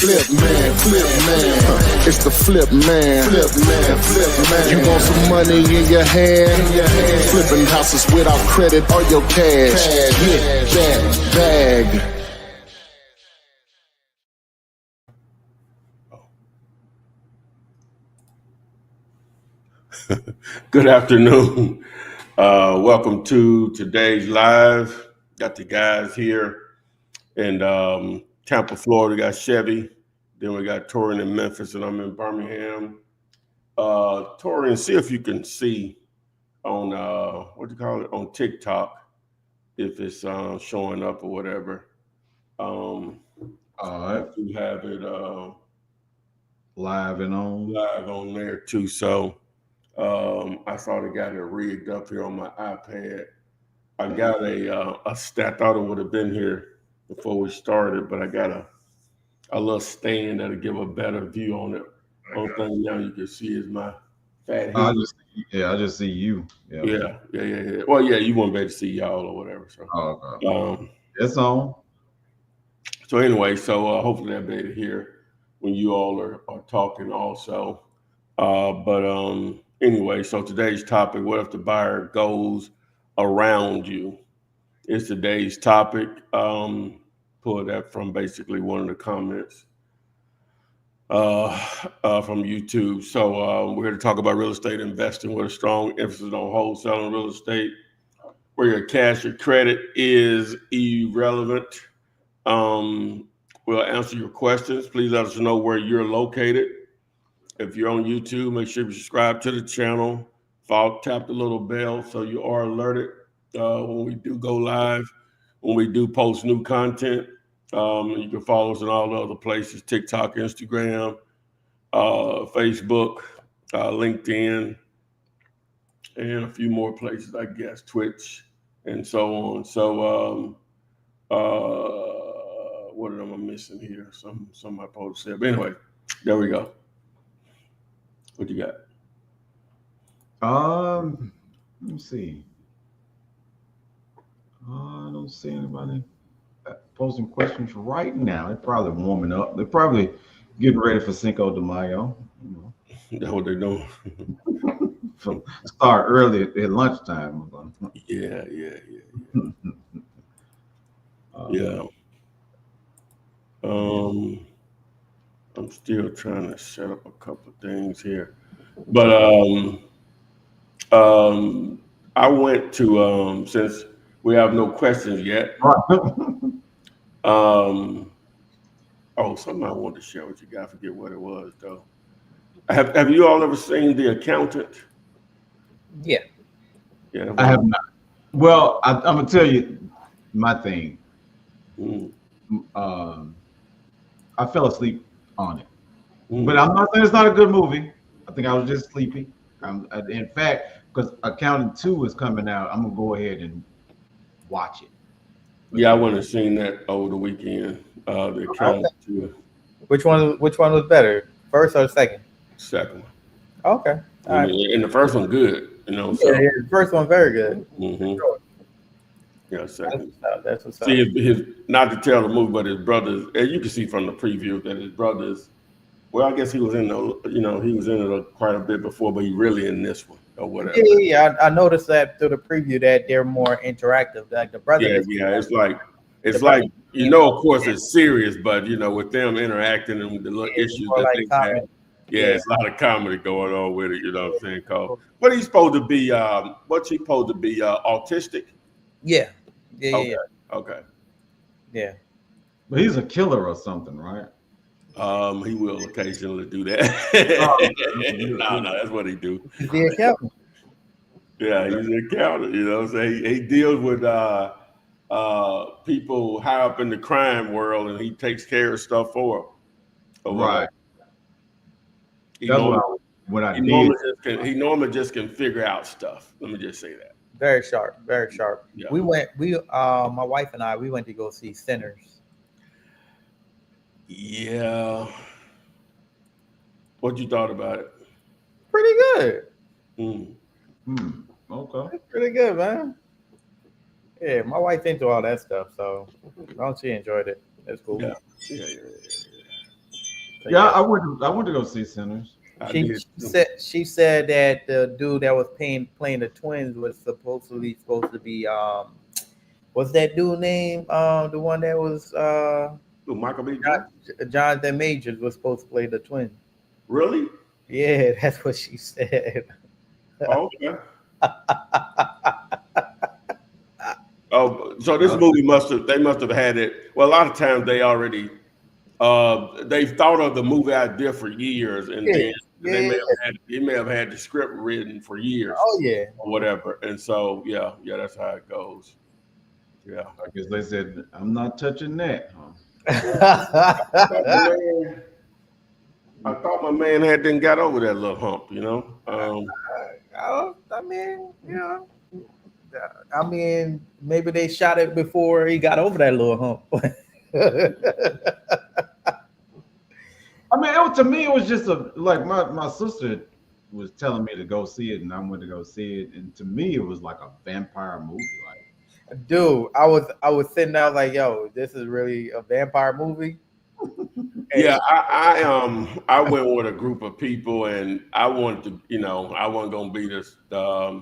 It's the flip man. You want some money in your hand? Flipping houses without credit or your cash. Get that bag. Good afternoon. Welcome to today's live. Got the guys here in Tampa, Florida. We got Chevy. Then we got Torian in Memphis, and I'm in Birmingham. Torian, see if you can see on on TikTok if it's showing up or whatever. All right. You have it live on there too. So I thought I got it rigged up here on my iPad. I got a stat. I thought it would have been here before we started, but I got a little stand that'll give a better view on it. Only thing now you can see is my fat head. I just see you. Yeah. Well, yeah, you won't be able to see y'all or whatever. So, okay. It's on. So anyway, hopefully I'll be able to hear when you all are talking also. Anyway, so today's topic: what if the buyer goes around you? It's today's topic. Pulled that from basically one of the comments from YouTube. So we're here to talk about real estate investing with a strong emphasis on wholesaling real estate, where your cash or credit is irrelevant. We'll answer your questions. Please let us know where you're located. If you're on YouTube, make sure you subscribe to the channel. Tap the little bell so you are alerted when we do go live, when we do post new content. You can follow us in all the other places: TikTok, Instagram, Facebook, LinkedIn, and a few more places, I guess, Twitch, and so on. So what am I missing here? Some I supposed to say. But anyway, there we go. What you got? Let me see. I don't see anybody posing questions right now. They're probably warming up. They're probably getting ready for Cinco de Mayo. That's what they're doing. Start early at lunchtime. Yeah. I'm still trying to set up a couple of things here, but I went to since we have no questions yet. Something I wanted to share with you guys. I forget what it was though. Have you all ever seen The Accountant? Yeah. I have not. Well, I'm gonna tell you my thing. I fell asleep on it, but I'm not saying it's not a good movie. I think I was just sleepy. In fact, because Accountant 2 is coming out, I'm gonna go ahead and watch it. Yeah, I went and seen that over the weekend. The Accountant 2. Which one was better, first or second? Second one. Okay. And the first one good, Yeah, the first one very good. Mm-hmm. Sure. Yeah, second. That's what's up. See, his not to tell the movie, but his brothers, and you can see from the preview that his brothers. Well, I guess he was in it quite a bit before, but he really in this one or whatever. Yeah. I noticed that through the preview that they're more interactive. Like the brothers. Yeah. It's like of course it's serious, but with them interacting and the little issues that they have. Yeah, it's a lot of comedy going on with it. You know what I'm saying, Cole? What he's supposed to be? What's he supposed to be? Autistic? Yeah. Okay. Yeah. But he's a killer or something, right? He will occasionally do that. No, that's what he do. He's the accountant. Yeah, he's an accountant. You know what I'm saying? He deals with people high up in the crime world, and he takes care of stuff for them. Right. He normally just can figure out stuff. Let me just say that. Very sharp. Yeah. My wife and I, we went to go see Sinners. Yeah. What you thought about it? Pretty good. Okay. It's pretty good, man. Yeah, my wife into all that stuff, so she enjoyed it. That's cool. Yeah. So, yeah, I went to go see Sinners. She said that the dude that was playing the twins was supposed to be what's that dude name? The one that was Michael B. Jordan? Jonathan Majors was supposed to play the twin. Really? Yeah, that's what she said. Oh, okay. Oh, so this movie must have had it. Well, a lot of times they already they've thought of the movie idea for years, and then they may have had the script written for years. Oh yeah, or whatever. And so yeah, that's how it goes. Yeah, I guess they said I'm not touching that. I thought my man didn't got over that little hump, you know. I mean, maybe they shot it before he got over that little hump. I mean, to me, it was just like my sister was telling me to go see it, and I went to go see it, and to me, it was like a vampire movie. Like, dude, I was sitting there like, yo, this is really a vampire movie. Yeah, I went with a group of people, and I wanted to, you know, I wasn't gonna be this the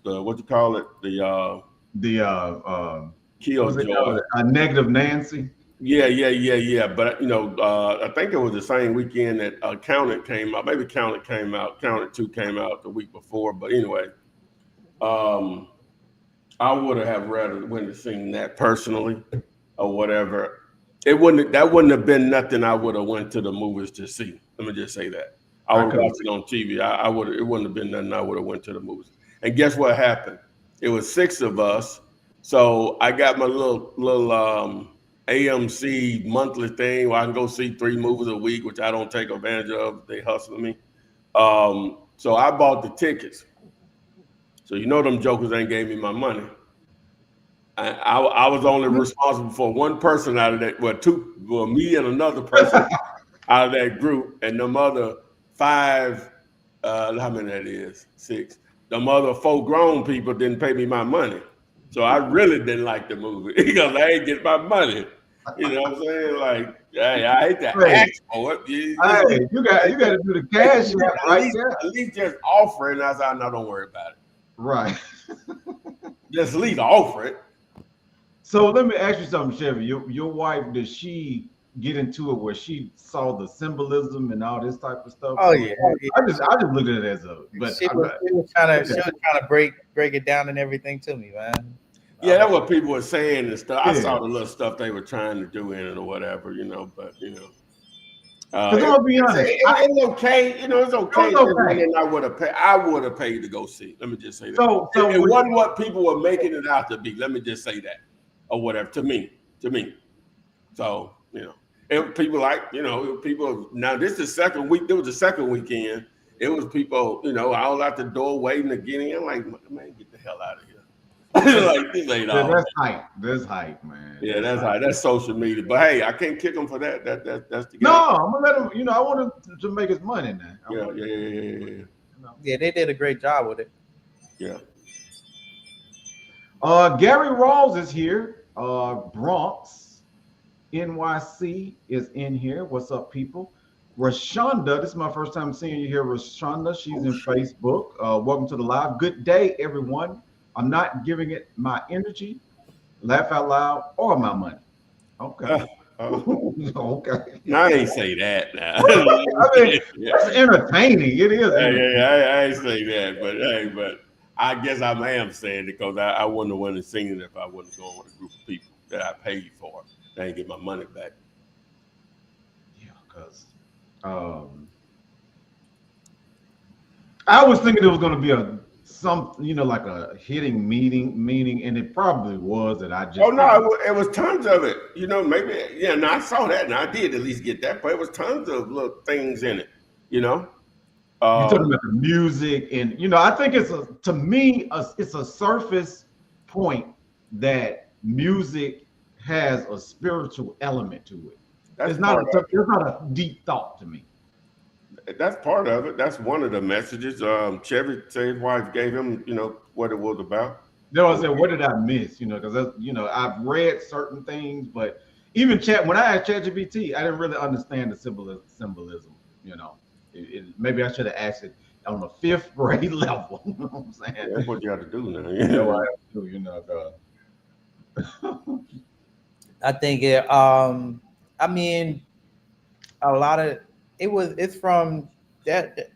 what you call it, killjoy, a negative Nancy. Yeah. But you know, I think it was the same weekend that Counted came out. Maybe Counted came out. Counted 2 came out the week before. But anyway, I would have rather went to seen that personally or whatever. That wouldn't have been nothing I would have went to the movies to see. Let me just say that. I would watch it on TV. It wouldn't have been nothing I would have went to the movies. And guess what happened? It was 6 of us. So I got my little AMC monthly thing where I can go see 3 movies a week, which I don't take advantage of. They hustle me. So I bought the tickets. So you know them jokers ain't gave me my money. I was only responsible for one person out of that. Well, me and another person out of that group, and them other 5. How many that is? 6. Them other 4 grown people didn't pay me my money, so I really didn't like the movie because I ain't get my money. You know what I'm saying? Like, hey, I hate to ask for it. You got to do the cash right there. At least just offer it. And I said, no, don't worry about it. Right. Just at least offer it. So let me ask you something, Chevy. Your wife, did she get into it where she saw the symbolism and all this type of stuff? Oh yeah. I just looked at it as a. But she was trying to break it down and everything to me, man. Yeah, that's what people were saying and stuff. I saw the little stuff they were trying to do in it or whatever, you know. But you know, I'll be honest, it's okay. You know, it's okay. I would have paid to go see. Let me just say that. So it wasn't what people were making it out to be. Let me just say that, or whatever. To me. So you know, people people. Now this is the second week. There was the second weekend. It was people, you know, all out the door waiting to get in. I'm like, man, get the hell out of here. Like, this ain't all. That's hype. That's hype, man. Yeah, that's hype. That's social media. But hey, I can't kick him for that. That's the game. No, I'm gonna let him. You know, I want him to make his money now. Yeah, they did a great job with it. Yeah. Gary Rawls is here. Bronx, NYC is in here. What's up, people? Rashonda, this is my first time seeing you here. Rashonda, she's in Facebook. Welcome to the live. Good day, everyone. I'm not giving it my energy, laugh out loud, or my money. Okay. Okay. No, I ain't say that now. I mean, it's entertaining. It is. I ain't say that, but I guess I am saying it because I wouldn't have wanted to sing it if I wasn't going with a group of people that I paid for. They ain't get my money back. Yeah, because I was thinking it was going to be like a hitting meaning, and it probably was that I just. Oh no, it was tons of it. You know, maybe No, I saw that, and I did at least get that, but it was tons of little things in it. You know, you're talking about the music, and I think it's a surface point that music has a spiritual element to it. It's not a deep thought to me. That's part of it. That's one of the messages. Chevy said his wife gave him, what it was about. I said, what did I miss? Because I've read certain things, but even chat when I asked ChatGPT, I didn't really understand the symbolism. You know, maybe I should have asked it on the fifth grade level. You know what I'm saying? Yeah, that's what you have to do now. You know, I have to, you know. I think it. I mean, a lot of it's from that.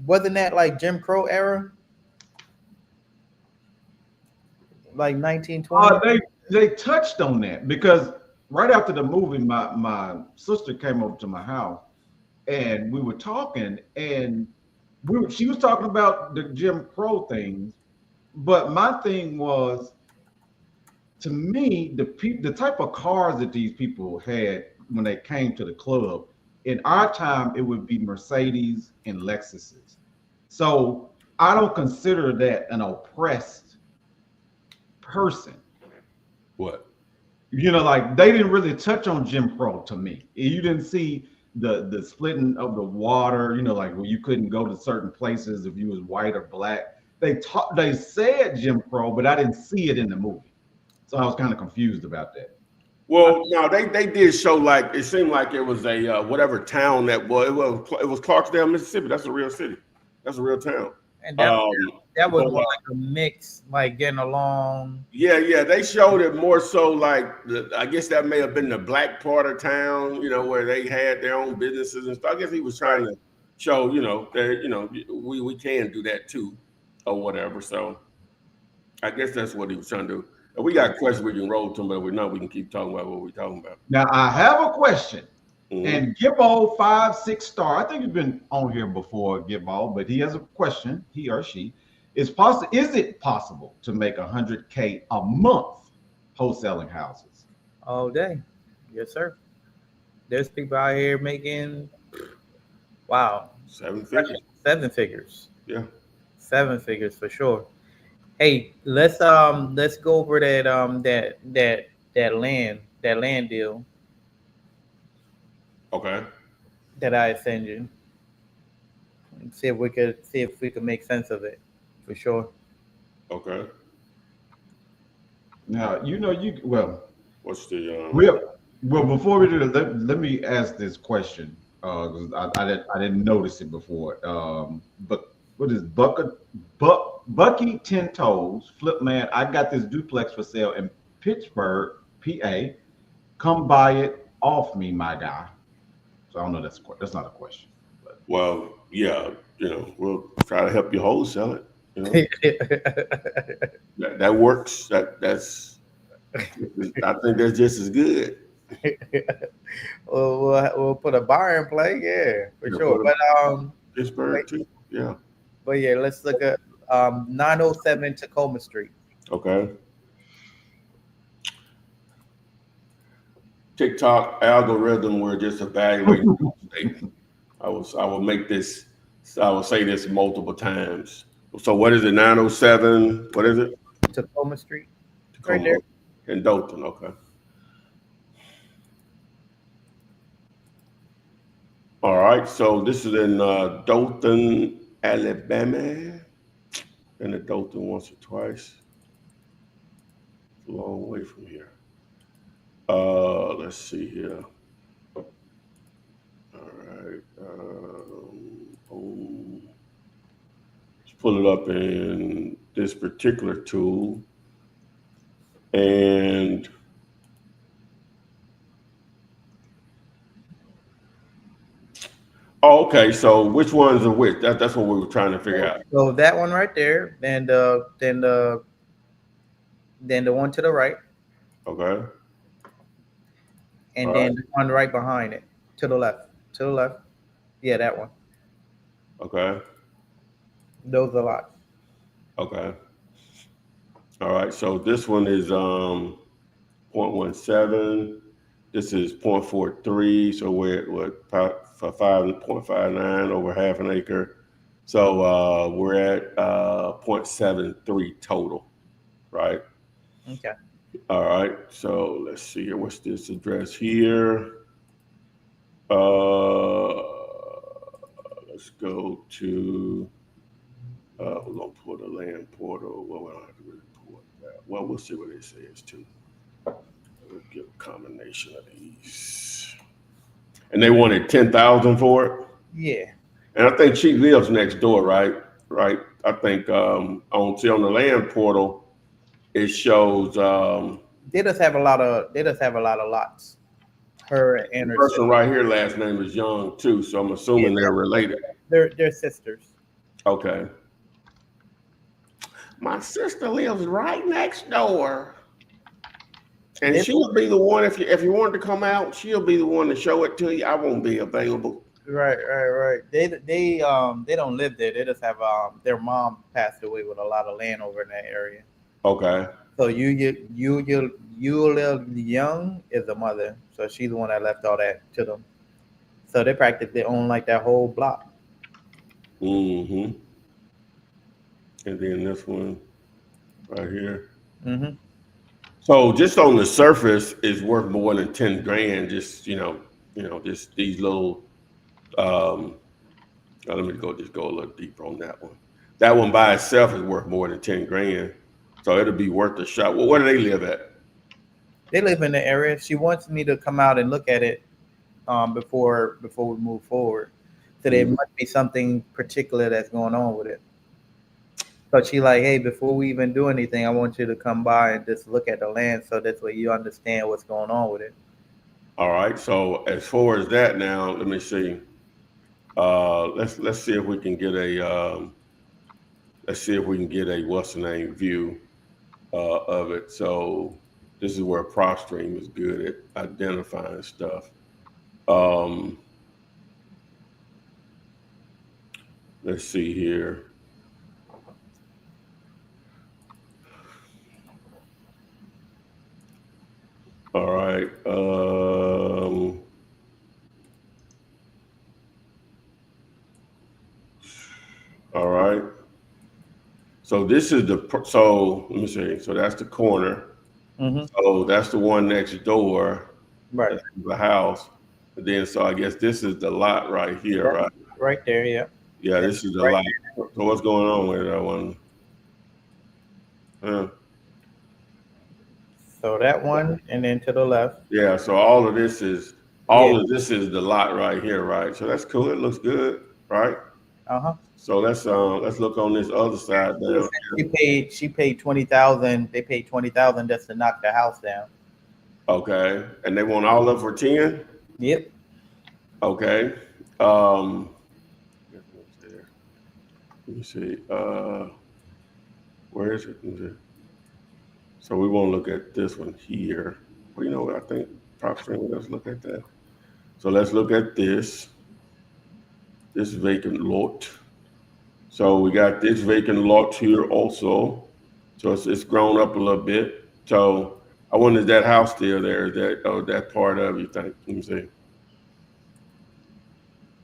Wasn't that like Jim Crow era, like 1920? They touched on that because right after the movie, my sister came over to my house and we were talking, and she was talking about the Jim Crow things, but my thing was, to me, the type of cars that these people had when they came to the club, in our time it would be Mercedes and Lexuses. So I don't consider that an oppressed person. What? You know, like they didn't really touch on Jim Crow to me. You didn't see the splitting of the water, you know, like where you couldn't go to certain places if you was white or black. They said Jim Crow, but I didn't see it in the movie. So I was kind of confused about that. Well, no, they did show, like, it seemed like it was a whatever town that was. It was Clarksdale, Mississippi. That's a real city. That's a real town. And that was but, more like a mix, like getting along. Yeah. They showed it more so like I guess that may have been the black part of town, you know, where they had their own businesses and stuff. I guess he was trying to show, you know, that, you know, we can do that too, or whatever. So I guess that's what he was trying to do. And we got questions we can roll to, but we know we can keep talking about what we're talking about. Now I have a question. Mhm. And Gibbo 5-6 star. I think he's been on here before, Gibbo, but he has a question. He or she is it possible to make $100K a month wholesaling houses? All day. Yes, sir. There's people out here making, wow, 7 figures. 7 figures. Yeah. 7 figures for sure. Hey, let's go over that land deal Okay. that I sent you. And see if we could make sense of it for sure. Okay. Now, What's the well, before we do that, let me ask this question. 'Cause I didn't notice it before. But what is Bucky 10 Toes, Flip Man? I got this duplex for sale in Pittsburgh, PA. Come buy it off me, my guy. So I don't know. That's not a question. But. Well, yeah, you know, we'll try to help you wholesale it. You know, that works. That's I think that's just as good. we'll put a bar in play, yeah, for sure. But Pittsburgh too. Yeah. But yeah, let's look at 907 Tacoma Street. Okay. TikTok algorithm, we're just evaluating. I will make this. I will say this multiple times. So what is it? 907. What is it? Tacoma Street. Tacoma. Right there. In Dothan. Okay. All right. So this is in Dothan, Alabama. Been to Dothan once or twice. It's a long way from here. Let's see here. All right. Let's pull it up in this particular tool. And okay. So which ones are which? That's what we were trying to figure out. So that one right there, then the one to the right, Okay. and All then right. the one right behind it, to the left. To the left. Yeah, that one. Okay. Those are lots. Okay. All right. So this one is 0.17. This is 0.43. So we're at for 5.59 over half an acre. So we're at 0.73 total, right? Okay. All right. So let's see here. What's this address here? Let's go to. We're gonna pull the land portal. Well, we don't have to really pull that. Well, we'll see what it says too. We'll get a combination of these. And they wanted 10,000 for it. Yeah. And I think she lives next door, right? Right. I think on the land portal, it shows They just have a lot of lots. Her and the her person sister. right here, last name is Young too, so I'm assuming they're related. They're sisters. Okay. My sister lives right next door. And she'll be the one if you want to come out, she'll be the one to show it to you. I won't be available. Right. They don't live there. They just have their mom passed away with a lot of land over in that area. Okay. So you live young is the mother. So she's the one that left all that to them. So they practically own like that whole block. Mm-hmm. And then this one right here. Mm-hmm. So just on the surface is worth more than 10 grand. Just just these little. Let me go a little deeper on that one. That one by itself is worth more than 10 grand. So it'll be worth a shot. Well, where do they live at? They live in the area. She wants me to come out and look at it before we move forward. So there must be something particular that's going on with it. So she like, hey, before we even do anything, I want you to come by and just look at the land, so that's way you understand what's going on with it. All right. So as far as that now, let me see. Let's see if we can get a what's the name view of it. So this is where PropStream is good at identifying stuff. Let's see here. All right. All right. So this is so let me see. So that's the corner. Mm-hmm. So that's the one next door. Right. That's the house. And then so I guess this is the lot right here, right? Right there, yeah. Yeah, this is the Right lot. So what's going on with that one? So that one, and then to the left. Yeah, so all of this is the lot right here, right? So that's cool. It looks good, right? Uh-huh. So let's look on this other side down. She paid 20,000. They paid 20,000 just to knock the house down. Okay, and they want all of it for 10. Yep. Okay. Let me see. Where is it? So we won't look at this one here. Well, you know what? I think PropStream. Let's look at that. So let's look at this vacant lot. So we got this vacant lot here also. So it's grown up a little bit. So I wonder, is that house still there? Is that part of you think? Let me see.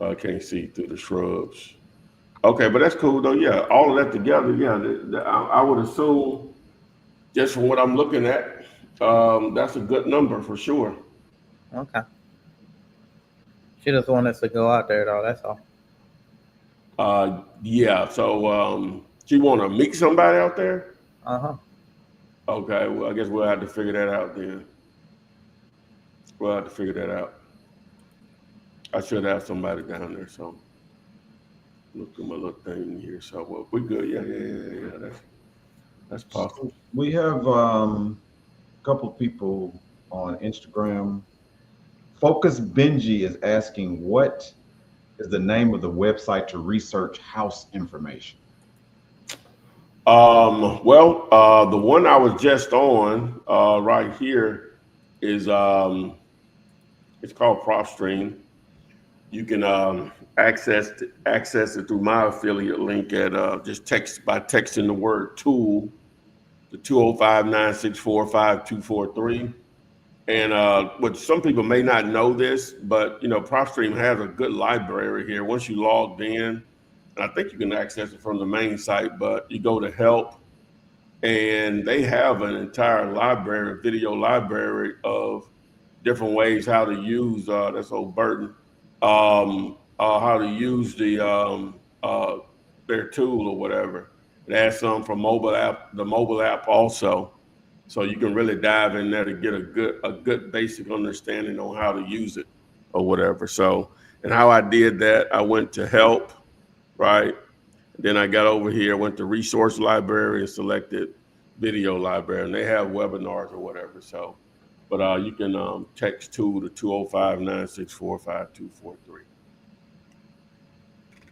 I can't see through the shrubs. Okay, but that's cool though. Yeah, all of that together. Yeah, I would assume, just from what I'm looking at, that's a good number for sure. Okay. She just wanted us to go out there, though. That's all. Yeah. So you want to meet somebody out there? Uh-huh. Okay. Well, I guess we'll have to figure that out then. We'll have to figure that out. I should have somebody down there. So look at my little thing here. So we're good. Yeah. That's possible. We have a couple of people on Instagram. Focus Benji is asking, what is the name of the website to research house information? Well, the one I was just on right here is it's called PropStream. You can access it through my affiliate link at just texting the word tool to 205-964-5243. And what some people may not know this, but PropStream has a good library here. Once you logged in, and I think you can access it from the main site, but you go to help, and they have an entire library, video library of different ways how to use that's old Burton, how to use their tool or whatever. It has some from the mobile app also. So you can really dive in there to get a good basic understanding on how to use it or whatever. So, and how I did that, I went to help, right? Then I got over here, went to resource library and selected video library, and they have webinars or whatever. So, but you can text to 205-964-5243.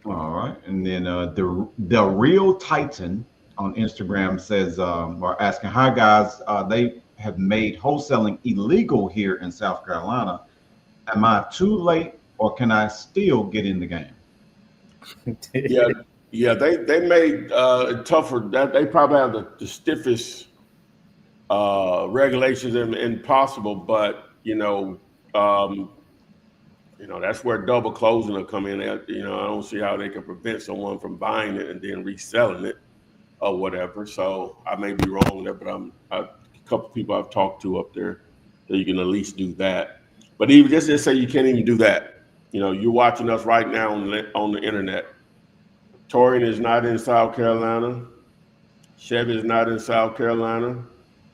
All right, and then the Real Titan on Instagram says, or asking, "Hi guys, they have made wholesaling illegal here in South Carolina. Am I too late, or can I still get in the game?" Yeah, they made it tougher. That they probably have the stiffest regulations impossible, but that's where double closing will come in. I don't see how they can prevent someone from buying it and then reselling it or whatever. So I may be wrong there, but a couple people I've talked to up there that you can at least do that. But even just say you can't even do that. You're watching us right now on the internet. Torian is not in South Carolina. Chevy is not in South Carolina,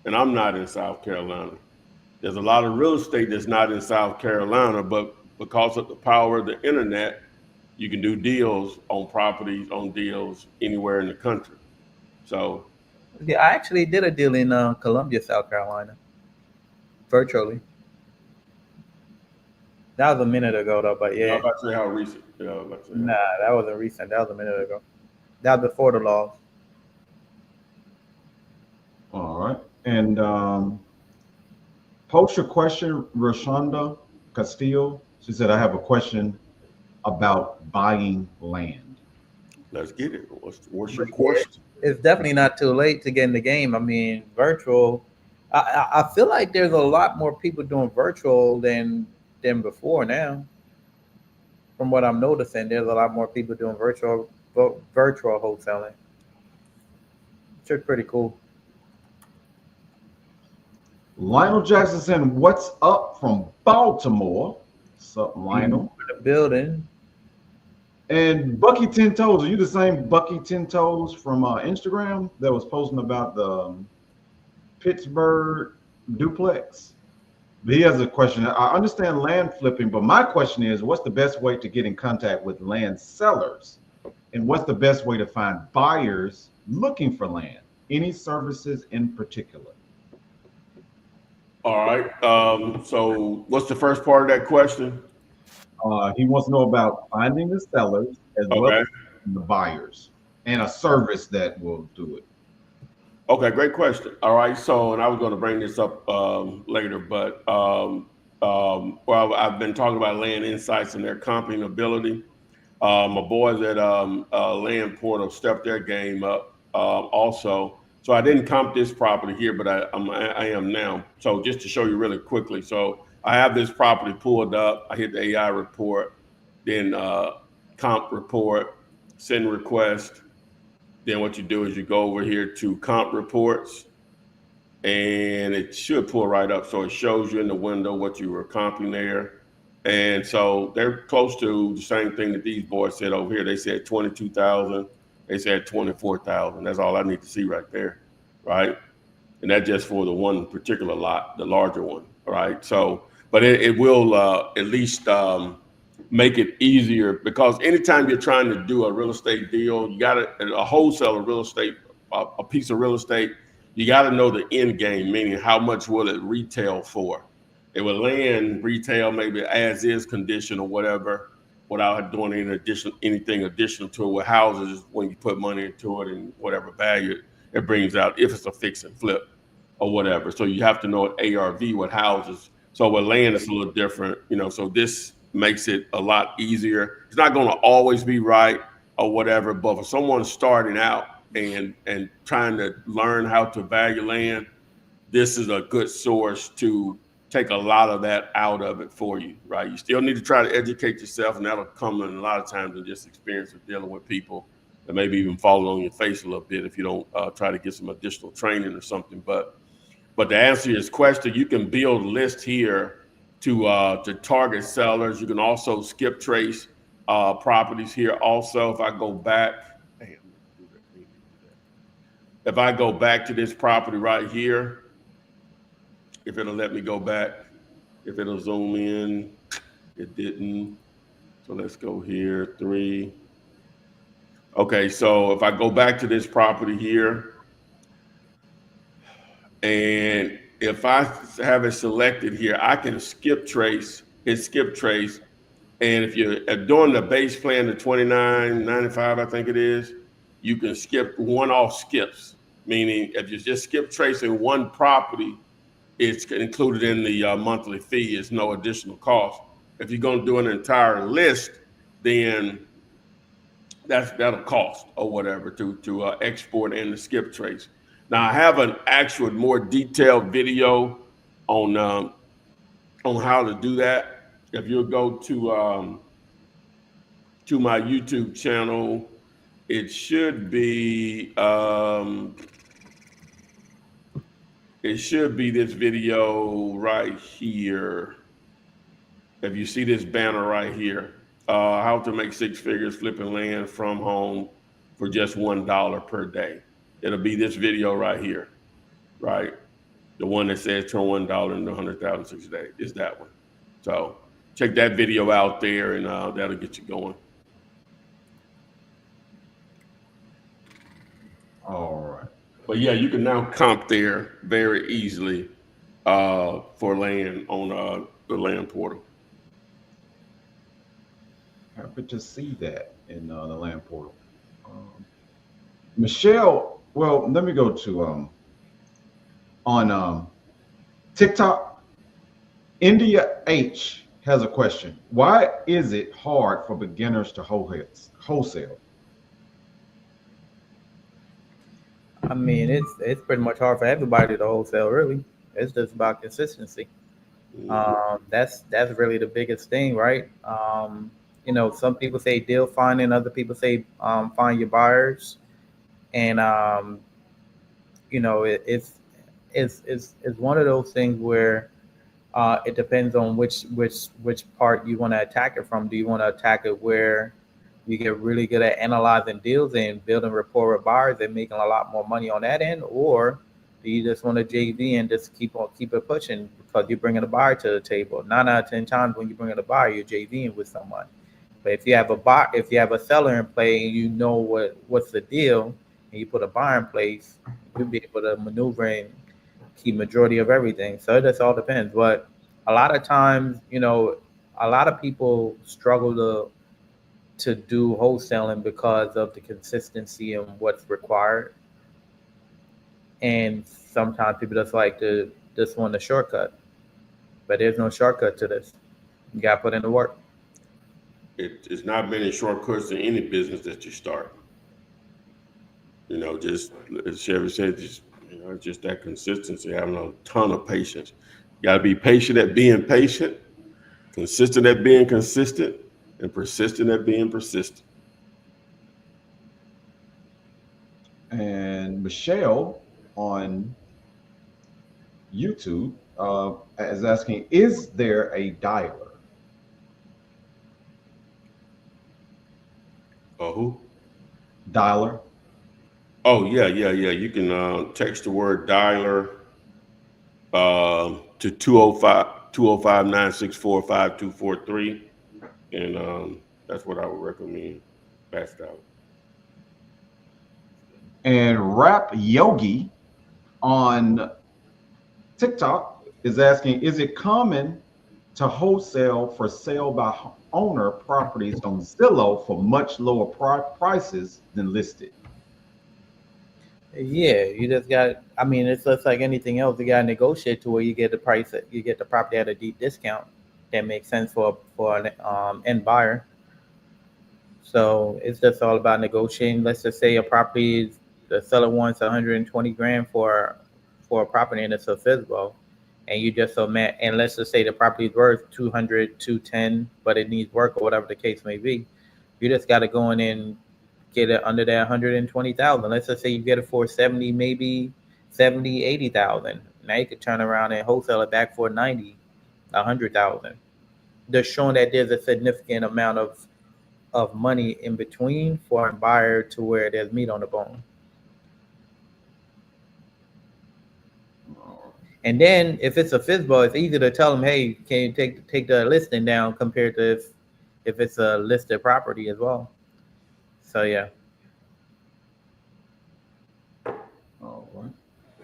and I'm not in South Carolina. There's a lot of real estate that's not in South Carolina, but because of the power of the internet, you can do deals on properties, on deals anywhere in the country. So, yeah, I actually did a deal in Columbia, South Carolina, virtually. That was a minute ago, though. But yeah, I'm about to say how recent. Nah, that wasn't recent. That was a minute ago. That was before the laws. All right, and post your question, Rashonda Castillo. She said, "I have a question about buying land." Let's get it. What's your question? It's definitely not too late to get in the game. I mean, virtual. I feel like there's a lot more people doing virtual than before now. From what I'm noticing, there's a lot more people doing virtual wholesaling. Which is pretty cool. Lionel Jackson said, "What's up from Baltimore?" What's up, Lionel? The building. And Bucky 10 Toes, are you the same Bucky 10 Toes from Instagram that was posting about the Pittsburgh duplex? But he has a question. I understand land flipping, but my question is, what's the best way to get in contact with land sellers? And what's the best way to find buyers looking for land? Any services in particular? All right. So what's the first part of that question? He wants to know about finding the sellers as well as the buyers and a service that will do it. Okay, great question. All right, so, and I was going to bring this up later, but well, I've been talking about land insights and their comping ability. My boys at Land Portal stepped their game up also. So I didn't comp this property here, but I am now. So just to show you really quickly. So I have this property pulled up. I hit the AI report, then comp report, send request. Then what you do is you go over here to comp reports, and it should pull right up. So it shows you in the window what you were comping there. And so they're close to the same thing that these boys said over here. They said 22,000. They said 24,000. That's all I need to see right there, right? And that's just for the one particular lot, the larger one, right? So, but it will at least make it easier, because anytime you're trying to do a real estate deal, you got a wholesaler real estate, a piece of real estate, you got to know the end game, meaning how much will it retail for? It will land retail maybe as is condition or whatever, without doing anything additional to it. With houses, when you put money into it and whatever value it brings out, if it's a fix and flip or whatever. So you have to know ARV with houses. So with land, it's a little different, so this makes it a lot easier. It's not going to always be right or whatever, but for someone starting out and trying to learn how to value land, this is a good source to take a lot of that out of it for you, right? You still need to try to educate yourself, and that'll come in a lot of times in just experience of dealing with people that maybe even falling on your face a little bit if you don't try to get some additional training or something. But to answer your question, you can build lists here to target sellers. You can also skip trace properties here. Also, if I go back, if I go back to this property right here, if it'll let me go back, if it'll zoom in. It didn't. So let's go here, 3. Okay, so if I go back to this property here, and if I have it selected here, I can skip trace. It's skip trace. And if you're doing the base plan, the 29.95, I think it is, you can skip one-off skips. Meaning, if you just skip tracing one property, it's included in the monthly fee. It's no additional cost. If you're going to do an entire list, then that'll cost or whatever to export and to skip trace. Now I have an actual more detailed video on how to do that. If you'll go to my YouTube channel, it should be this video right here. If you see this banner right here, how to make 6 figures flipping land from home for just $1 per day. It'll be this video right here, right? The one that says turn $1 into 100,000 6 days is that one. So check that video out there, and that'll get you going. All right. But yeah, you can now comp there very easily for land on the land portal. Happy to see that in the land portal. Michelle, well, let me go to on TikTok. India H has a question. Why is it hard for beginners to wholesale? I mean, it's pretty much hard for everybody to wholesale. Really, it's just about consistency. That's really the biggest thing, right? You know, some people say deal finding, other people say find your buyers, and you know, it's one of those things where it depends on which part you want to attack it from. Do you want to attack it where you get really good at analyzing deals and building rapport with buyers and making a lot more money on that end, or do you just want to JV and just keep it pushing because you're bringing a buyer to the table? 9 out of 10 times when you're bringing a buyer, you're JVing with someone. But if you have a seller in play and you know what's the deal, and you put a buyer in place, you'll be able to maneuver and keep majority of everything. So it just all depends. But a lot of times, you know, a lot of people struggle to do wholesaling because of the consistency and what's required. And sometimes people just like to just want a shortcut. But there's no shortcut to this. You got to put in the work. It's not many shortcuts in any business that you start. You know, just as Chevy said, just that consistency, having a ton of patience. You got to be patient at being patient, consistent at being consistent, and persistent at being persistent. And Michelle on YouTube is asking, is there a dialer? Who? Dialer. Oh, yeah. You can text the word dialer to 205-964-5243. And that's what I would recommend. Passed out. And Rap Yogi on TikTok is asking, is it common to wholesale for sale by owner properties on Zillow for much lower prices than listed? Yeah, you just got. I mean, it's just like anything else. You got to negotiate to where you get the price. You get the property at a deep discount that makes sense for an end buyer. So it's just all about negotiating. Let's just say a property, the seller wants 120 grand for a property and it's a FISBO, and you just and let's just say the property is worth 200, 210, but it needs work or whatever the case may be. You just got to go in and get it under that 120,000. Let's just say you get it for 70, maybe 70, 80,000. Now you could turn around and wholesale it back for 90, 100,000. They're showing that there's a significant amount of money in between for a buyer to where there's meat on the bone. And then if it's a FISBO, it's easy to tell them, hey, can you take the listing down compared to if it's a listed property as well. So yeah. All right.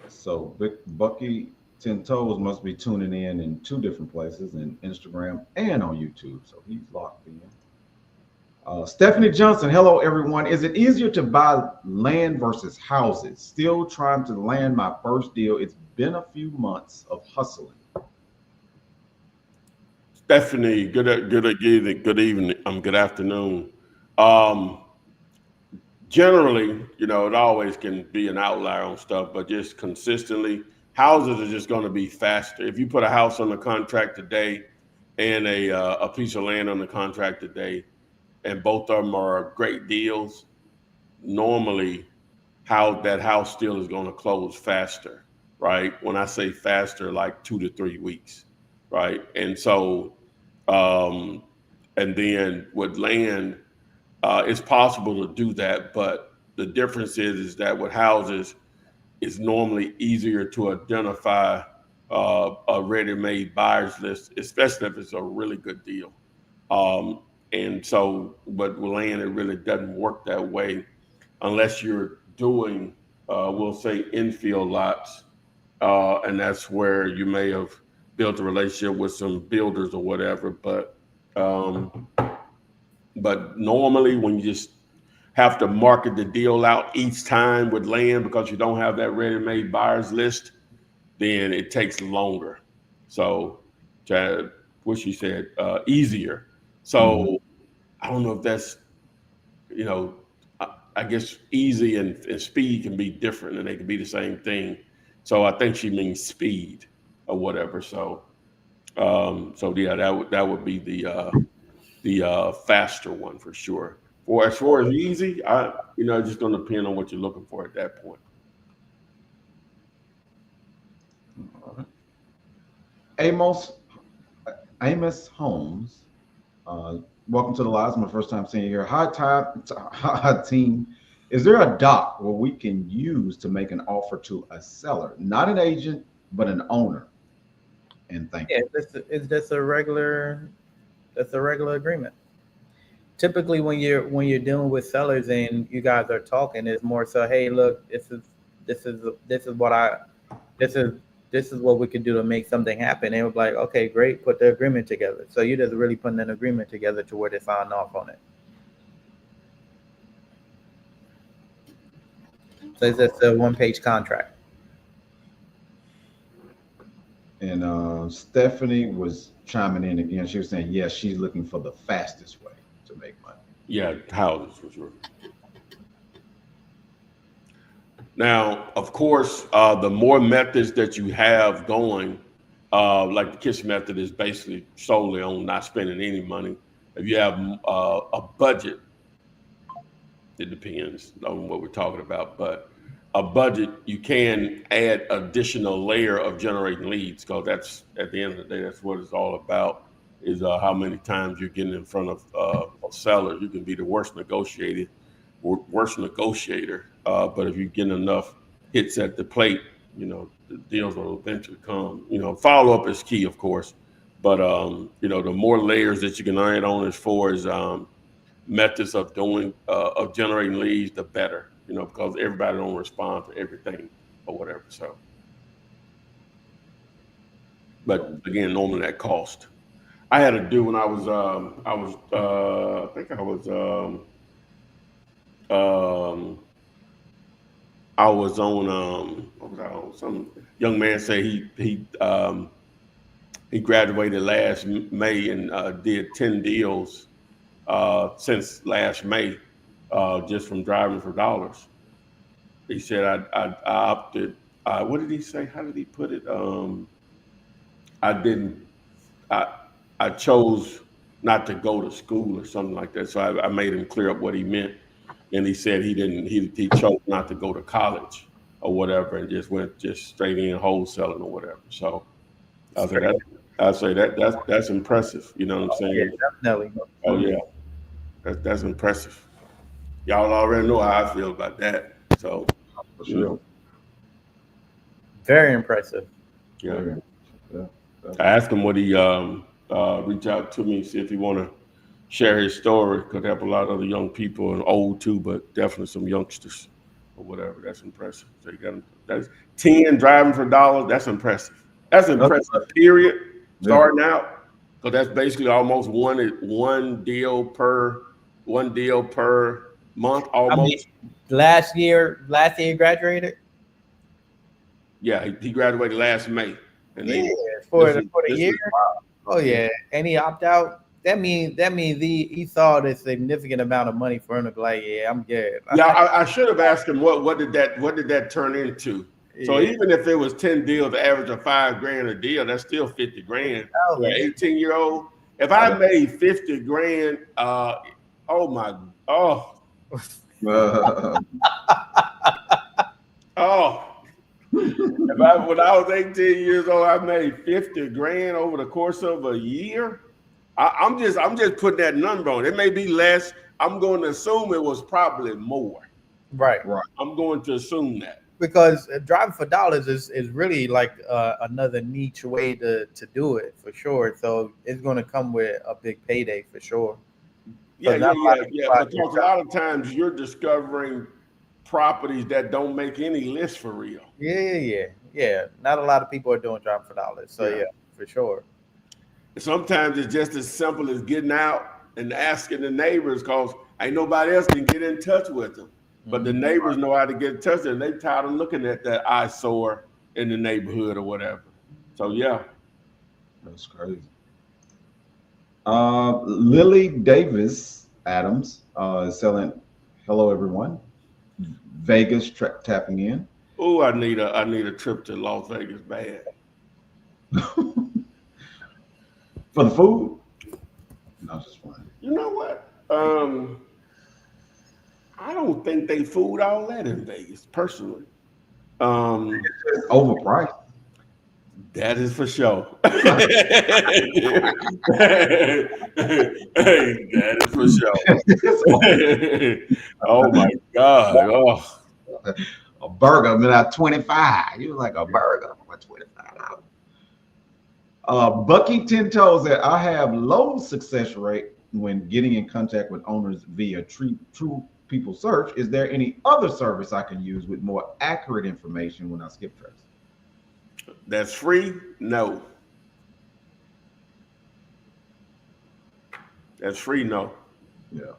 So Bucky 10 Toes must be tuning in 2 different places, in Instagram and on YouTube. So he's locked in. Stephanie Johnson, hello everyone. Is it easier to buy land versus houses? Still trying to land my first deal. It's been a few months of hustling. Stephanie, good evening. Good afternoon. Generally, it always can be an outlier on stuff, but just consistently, houses are just going to be faster. If you put a house on the contract today and a piece of land on the contract today, and both of them are great deals, normally how that house still is going to close faster, right? When I say faster, like 2 to 3 weeks, right? And so, and then with land, it's possible to do that, but the difference is that with houses, it's normally easier to identify a ready-made buyer's list, especially if it's a really good deal. And so, but with land, it really doesn't work that way unless you're doing, we'll say, infill lots, and that's where you may have built a relationship with some builders or whatever. But normally, when you just have to market the deal out each time with land because you don't have that ready-made buyers list, then it takes longer. So, what she said, easier. So I don't know if that's, I guess easy and speed can be different and they can be the same thing. So I think she means speed or whatever. So, yeah, that would be the faster one for sure. For as far as easy, it's just going to depend on what you're looking for at that point. All right. Amos Holmes, welcome to the live. It's my first time seeing you here. Hi, team. Is there a doc where we can use to make an offer to a seller, not an agent, but an owner? And thank you. It's just a regular. That's a regular agreement. Typically, when you're dealing with sellers and you guys are talking, it's more so, hey, look, this is what we can do to make something happen. And it was like, okay, great, put the agreement together. So you're just really putting an agreement together to where they sign off on it. So it's just a one-page contract. And Stephanie was chiming in again. She was saying, yes, she's looking for the fastest way to make money. Yeah, houses for sure. Now, of course, the more methods that you have going, like the KISS method is basically solely on not spending any money. If you have a budget, it depends on what we're talking about, but a budget, you can add additional layer of generating leads, because that's, at the end of the day, that's what it's all about, is how many times you're getting in front of a seller. You can be the worst negotiator, but if you're getting enough hits at the plate, the deals will eventually come. Follow-up is key, of course, but the more layers that you can add on as far as methods of generating leads, the better, because everybody don't respond to everything or whatever. So, but again, normally that cost. I had to do when I was on what was I on? Some young man say he graduated last May and did 10 deals since last May, just from driving for dollars. He said I opted. What did he say? How did he put it? I chose not to go to school or something like that. So I made him clear up what he meant. And he said he chose not to go to college or whatever, and just went straight in wholesaling or whatever. So I'd say that's impressive. You know what I'm saying? Yeah, definitely. Oh yeah, that's impressive. Y'all already know how I feel about that. So, For sure. Very impressive. Yeah. Yeah. I asked him would he reach out to me, see if he want to share his story. Could help a lot of other young people and old too, but definitely some youngsters or whatever. That's impressive. So you got that's 10 driving for dollars. That's impressive. That's impressive. Period. Yeah. Starting out, because that's basically almost one deal per month I mean, almost. last year you graduated. Yeah, he graduated last May, and Yeah, they for this the is for the this year. is Oh yeah, and he opt out. That means he thought a significant amount of money for him to be like, yeah, I'm good. yeah. I should have asked him what did that turn into. So Yeah, even if it was 10 deals, the average of $5,000 a deal, that's still 50 grand for an 18-year-old. If I made 50 grand, oh my, oh, oh. When I was 18 years old, I made 50 grand over the course of a year. I'm just putting that number on. It may be less. I'm going to assume it was probably more. right. I'm going to assume that. Because driving for dollars is really like another niche way to do it for sure. So it's going to come with a big payday for sure. Yeah. Not a lot of people out Because a lot of times you're discovering properties that don't make any list for real. Yeah. Not a lot of people are doing driving for dollars. So yeah, for sure. Sometimes it's just as simple as getting out and asking the neighbors, because ain't nobody else can get in touch with them. But the neighbors know how to get in touch, and they tired of looking at that eyesore in the neighborhood or whatever. So yeah. That's crazy. Lily Davis Adams is selling. Hello, everyone. Vegas tapping in. Oh, I need a trip to Las Vegas bad. For the food? No, just fine. You know what? I don't think they food all that in Vegas, personally. It's overpriced. That is for sure. That is for sure. Oh my God. Oh. A burger, I mean, at 25. You like a burger for $25. Bucky Ten Toes said, I have low success rate when getting in contact with owners via True People Search. Is there any other service I can use with more accurate information when I skip trace? That's free? No. That's free? No. Yeah.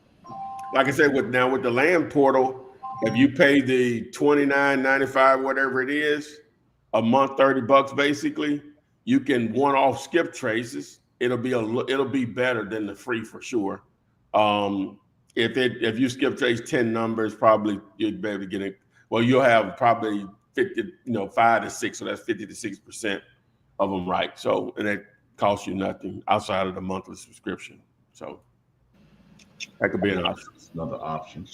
Like I said, with the land portal, if you pay the $29.95, whatever it is, a month, $30 basically, you can one-off skip traces. It'll be better than the free for sure. If you skip trace 10 numbers, probably you'd be able to get it. Well, you'll have probably 5 to 6, so that's 50 to 6% of them right. So, and that costs you nothing outside of the monthly subscription. So that could be an option. Another option.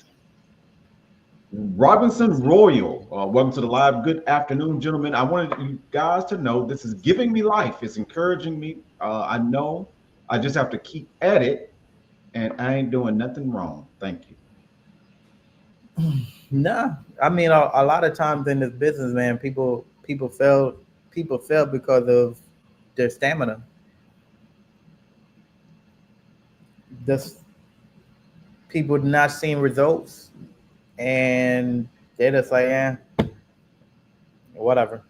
Robinson Royal, welcome to the live. Good afternoon, gentlemen. I wanted you guys to know this is giving me life. It's encouraging me. I know I just have to keep at it, and I ain't doing nothing wrong. Thank you. Nah, I mean a lot of times in this business, man, people fail because of their stamina. Just people not seeing results, and they're just like, yeah, whatever,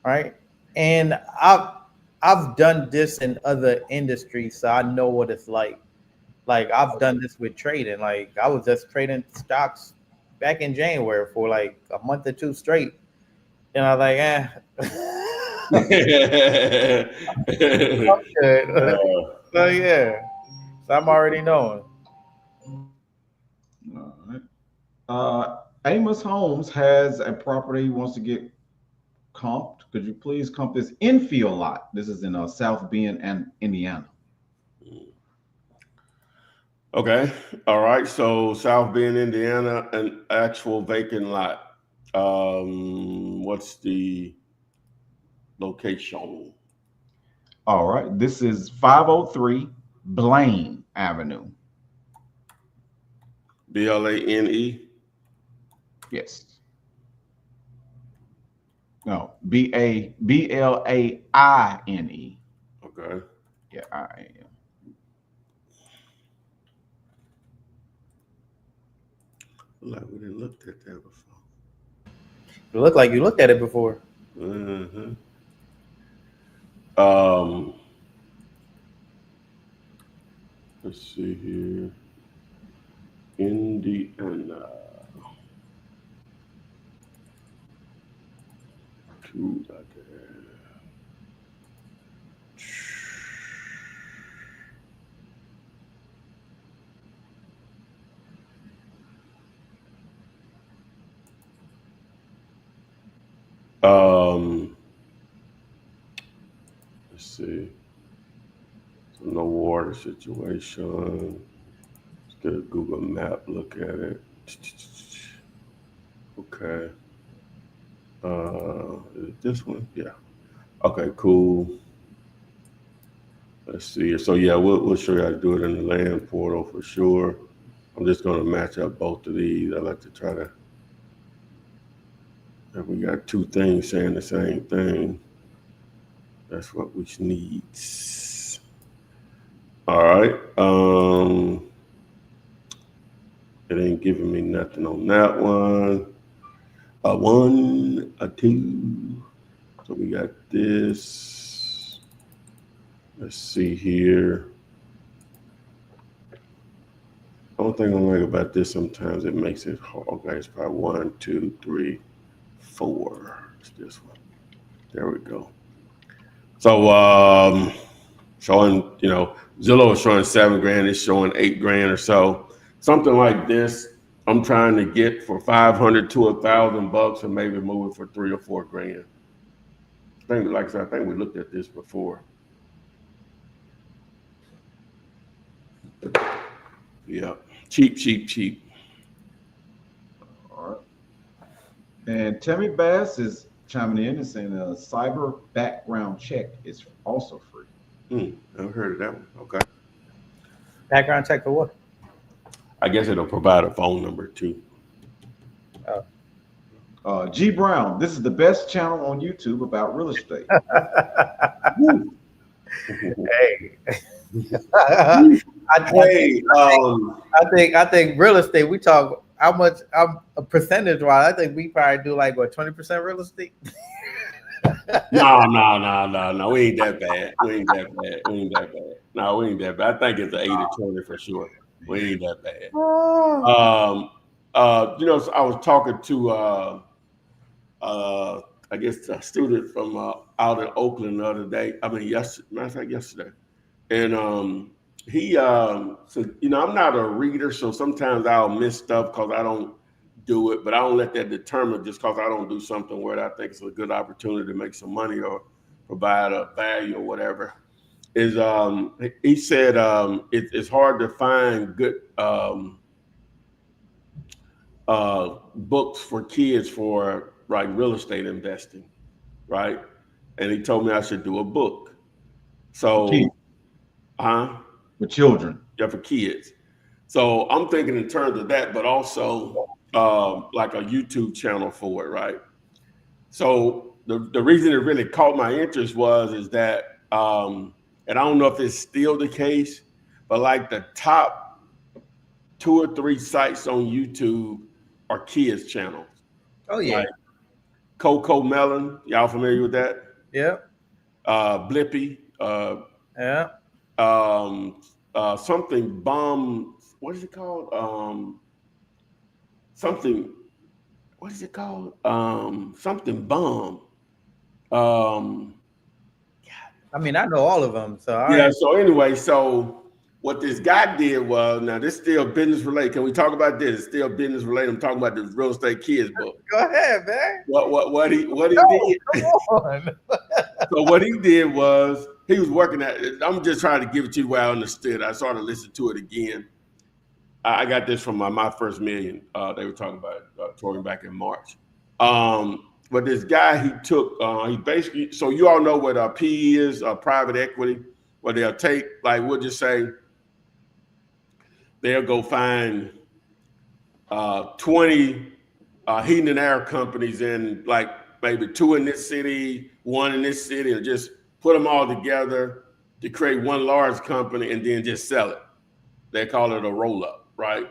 right? And I've done this in other industries, so I know what it's like. Like I've done this with trading. Like I was just trading stocks back in January for like a month or two straight, and I was like, okay. So yeah, so I'm already knowing. All right. Amos Holmes has a property he wants to get comped. Could you please comp this Infill lot? This is in South Bend and Indiana. Okay. All right. So South Bend, Indiana, an actual vacant lot. What's the location? All right. This is 503 Blaine Avenue. Blane? Yes. No, Blaine. Okay. Yeah, I am. Like we didn't look at that before. It looked like you looked at it before. Mm-hmm. Um, let's see here. Indiana. Two out there. Um, let's see. So no water situation. Let's get a Google map look at it. Okay. Is it this one? Yeah. Okay, cool. Let's see. So yeah, we'll show you how to do it in the land portal for sure. I'm just gonna match up both of these. I like to try to. If we got two things saying the same thing, that's what we need. All right. It ain't giving me nothing on that one. A one, a two. So we got this. Let's see here. Only thing I like about this, sometimes it makes it hard. Okay, it's probably 1, 2, 3, 4. It's this one. There we go. So showing, Zillow is showing $7,000, it's showing $8,000 or so. Something like this, I'm trying to get for 500 to $1,000 and maybe move it for 3 or 4 grand. Like I said, I think we looked at this before. Yeah, cheap. All right. And Tammy Bass is chiming in and saying a cyber background check is also free. Never heard of that one. Okay. Background check for what? I guess it'll provide a phone number too. G Brown, this is the best channel on YouTube about real estate. Hey. I think real estate. We talk how much. Percentage wise. I think we probably do like what 20% real estate. No. We ain't that bad. No, we ain't that bad. I think it's an 80-20 for sure. We ain't that bad. So I was talking to I guess a student from out in Oakland the other day. I mean, matter of fact, yesterday. And he said, I'm not a reader, so sometimes I'll miss stuff because I don't do it, but I don't let that determine just because I don't do something where I think it's a good opportunity to make some money or provide a value or whatever. He said it's hard to find good books for kids for like real estate investing, right? And he told me I should do a book. So, For children. Yeah, for kids. So I'm thinking in terms of that, but also like a YouTube channel for it, right? So the reason it really caught my interest is that, and I don't know if it's still the case, but like the top 2 or 3 sites on YouTube are kids channels. Oh yeah. Like Coco Melon, y'all familiar with that? Yeah. Blippy. Yeah. Something bomb. What is it called? Something. What is it called? Something bomb. I mean, I know all of them. So Yeah. So anyway, what this guy did was, now this is still business related. Can we talk about this? It's still business related. I'm talking about the real estate kids book. Go ahead, man. What he did? Come on. So what he did was he was working at. I'm just trying to give it to you where I understood. I sort of listened to it again. I got this from my first million. They were talking about touring back in March. But this guy, he basically, so you all know what PE is, private equity, where they'll take, like, we'll just say, they'll go find 20 heating and air companies in like maybe 2 in this city, 1 in this city, and just put them all together to create one large company and then just sell it. They call it a roll-up, right?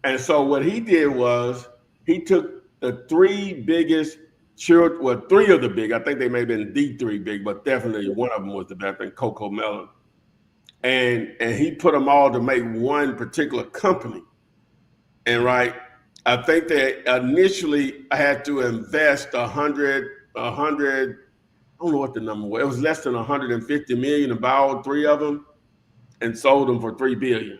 And so what he did was he took the 3 biggest, well, 3 of the big, I think they may have been the 3 big, but definitely one of them was the best, I think Coco Melon. And he put them all to make one particular company. And right, I think they initially had to invest 100, I don't know what the number was. It was less than 150 million to buy all 3 of them and sold them for 3 billion.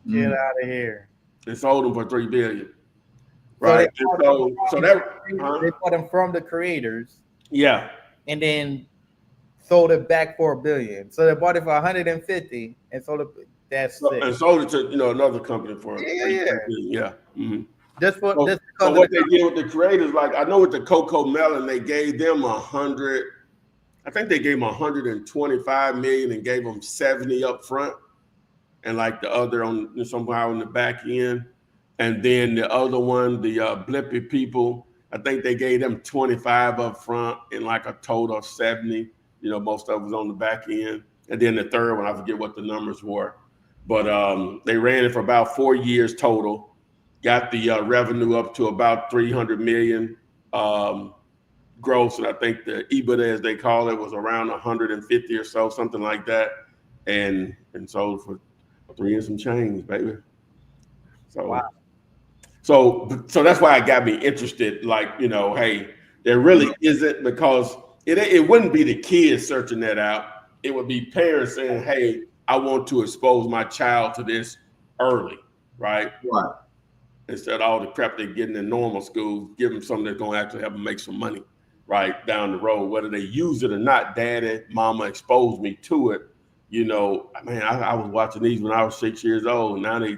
Get out of here. And sold them for 3 billion. Right. So they bought them from the creators. Yeah. And then sold it back for $1 billion. So they bought it for 150 and sold it. And sold it to another company for yeah. Mm-hmm. Just what they did with the creators, like I know with the Coco Melon, they gave them 100. I think they gave them 125 million and gave them 70 up front, and like the other on somehow on the back end. And then the other one, the Blippy people, I think they gave them 25 up front and like a total of 70. Most of it was on the back end. And then the third one, I forget what the numbers were. But they ran it for about 4 years total, got the revenue up to about 300 million gross. And I think the EBITDA, as they call it, was around 150 or so, something like that. And sold for 3 and some change, baby. So, wow. So that's why it got me interested. Like, hey, there really isn't, because it wouldn't be the kids searching that out. It would be parents saying, hey, I want to expose my child to this early, right? Right. Instead of all the crap they getting in normal schools, give them something that's going to actually help them make some money, right, down the road. Whether they use it or not, daddy, mama exposed me to it. Man, I was watching these when I was 6 years old. Now they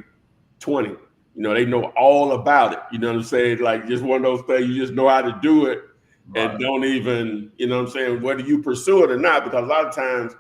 20. They know all about it. You know what I'm saying? Like, just one of those things, you just know how to do it. Right. And don't even, whether you pursue it or not, because a lot of times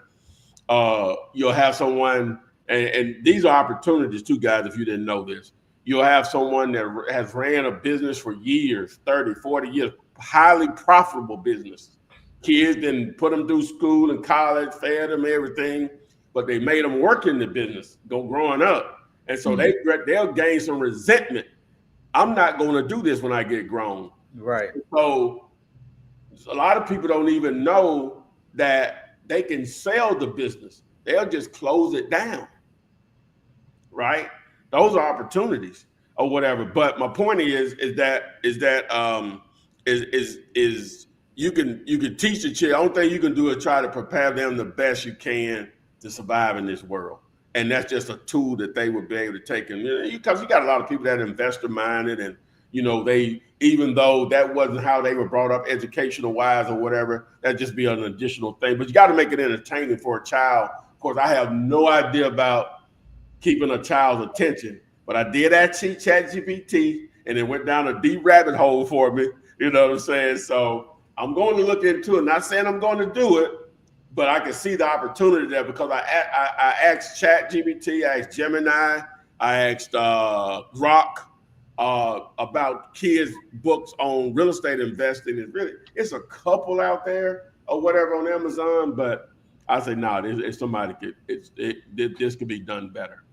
you'll have someone, and these are opportunities too, guys, if you didn't know this. You'll have someone that has ran a business for years, 30, 40 years, highly profitable business. Kids didn't put them through school and college, fed them everything, but they made them work in the business, growing up. And so they'll gain some resentment. I'm not going to do this when I get grown. Right. So a lot of people don't even know that they can sell the business. They'll just close it down. Right. Those are opportunities or whatever. But my point is that you can teach the child. The only thing you can do is try to prepare them the best you can to survive in this world. And that's just a tool that they would be able to take. And because you got a lot of people that are investor minded, and they, even though that wasn't how they were brought up educational wise or whatever, that'd just be an additional thing. But you got to make it entertaining for a child. Of course, I have no idea about keeping a child's attention, but I did that ChatGPT, and it went down a deep rabbit hole for me. You know what I'm saying? So I'm going to look into it. Not saying I'm going to do it, but I can see the opportunity there, because I asked ChatGPT, I asked Gemini, I asked Grok about kids' books on real estate investing. It's a couple out there or whatever on Amazon, but I say, it's somebody this could be done better.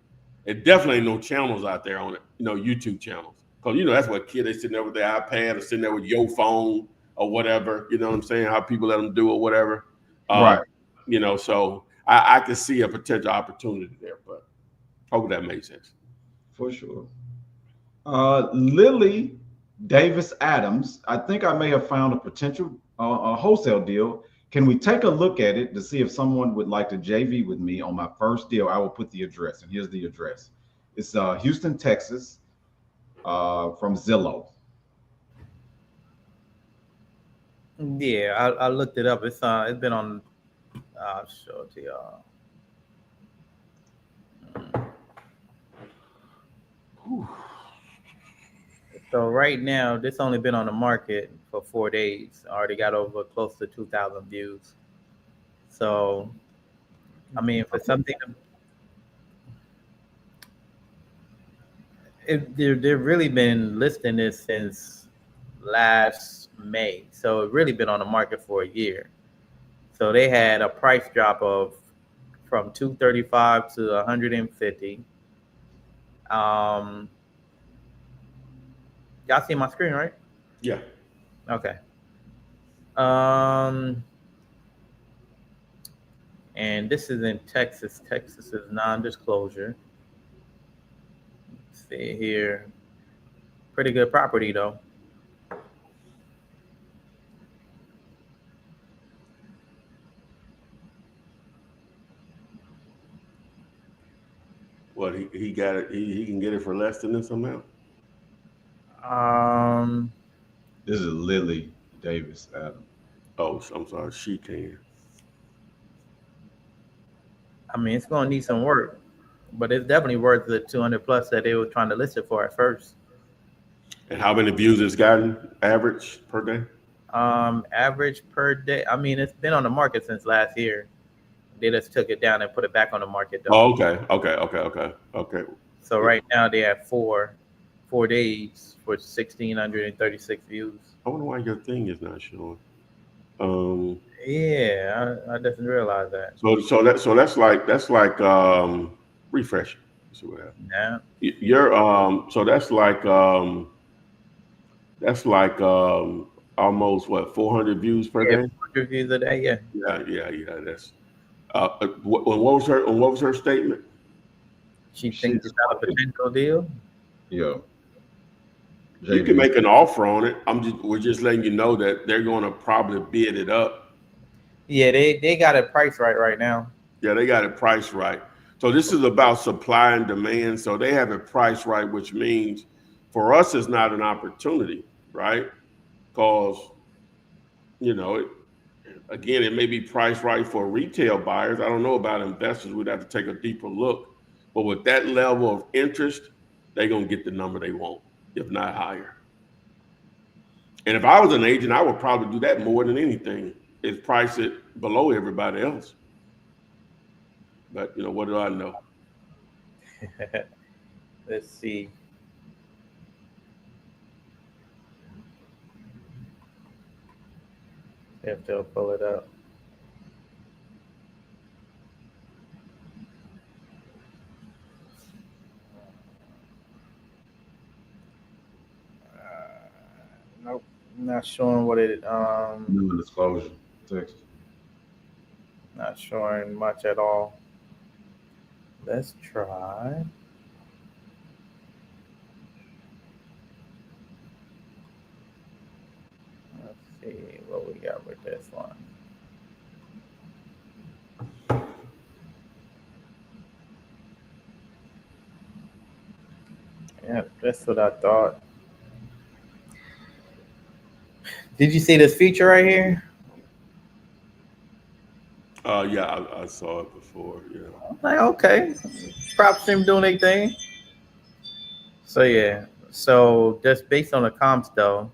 It definitely ain't no channels out there on it, YouTube channels. Because, that's what kids, they sitting there with their iPad or sitting there with your phone or whatever, you know what I'm saying? How people let them do or whatever. Right. So I can see a potential opportunity there, but hope that makes sense. For sure. Lily Davis Adams, I think I may have found a potential wholesale deal. Can we take a look at it to see if someone would like to JV with me on my first deal? I will put the address, and here's the address. It's Houston, Texas, from Zillow. Yeah, I looked it up. It's been on. I'll show it to y'all. So right now, this only been on the market for 4 days. Already got over close to 2,000 views. So, I mean, for something, they've really been listing this since last May, so it really been on the market for a year. So they had a price drop of from 235 to 150. Y'all see my screen, right? Yeah. Okay. And this is in Texas. Texas is non-disclosure. Let's see here. Pretty good property though. What he got it? He can get it for less than this amount. This is Lily Davis, Adam. Oh, I'm sorry. She can. I mean, it's gonna need some work, but it's definitely worth the 200 plus that they were trying to list it for at first. And how many views it's gotten average per day? Average per day. I mean, it's been on the market since last year. They just took it down and put it back on the market though. Oh, okay. So right now they have four days for 1,636 views. I wonder why your thing is not showing. Yeah, I didn't realize that. So that's like refresh. Let's see what happens. Yeah. You're so that's like almost what 400 views per day. 400 views a day. Yeah. Yeah. That's what was her statement? She thinks it's not a potential deal. Yeah. You can make an offer on it. We're just letting you know that they're going to probably bid it up. Yeah, they got it priced right now. Yeah, they got it priced right. So this is about supply and demand. So they have it priced right, which means for us it's not an opportunity, right? Because again, it may be priced right for retail buyers. I don't know about investors. We'd have to take a deeper look. But with that level of interest, they're going to get the number they want, if not higher. And if I was an agent, I would probably do that more than anything, is price it below everybody else. But, what do I know? Let's see. Have to pull it up. Nope, not showing what it. No disclosure text. Not showing much at all. Let's try. Let's see what we got with this one. Yeah, that's what I thought. Did you see this feature right here? Yeah, I saw it before. Yeah. I'm like, okay, prop stream doing their thing. So yeah, so just based on the comps though.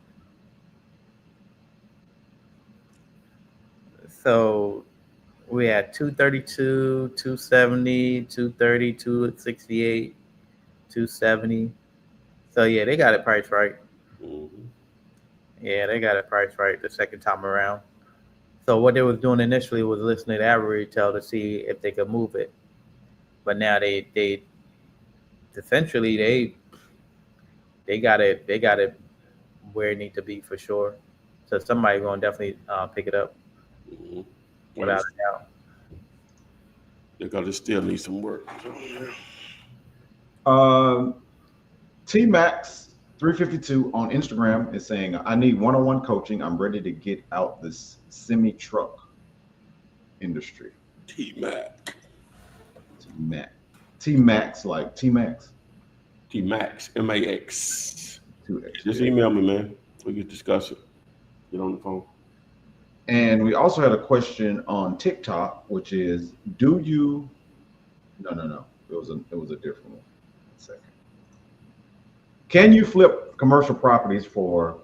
So we had 232, 270, 230, 268, 270. So yeah, they got it priced right. Mm-hmm. Yeah, they got it priced right the second time around. So what they was doing initially was listening to average retail to see if they could move it, but now they essentially they got it where it needs to be for sure. So somebody gonna definitely pick it up Mm-hmm. without a doubt. Because it still needs some work. T-Max 352 on Instagram is saying, I need one-on-one coaching. I'm ready to get out this semi-truck industry. T-Max. T-Max, like T-Max? T-Max, M-A-X. 2X. Just email me, man. We can discuss it. Get on the phone. And we also had a question on TikTok, which is, no. It was a different one. Second. Can you flip commercial properties for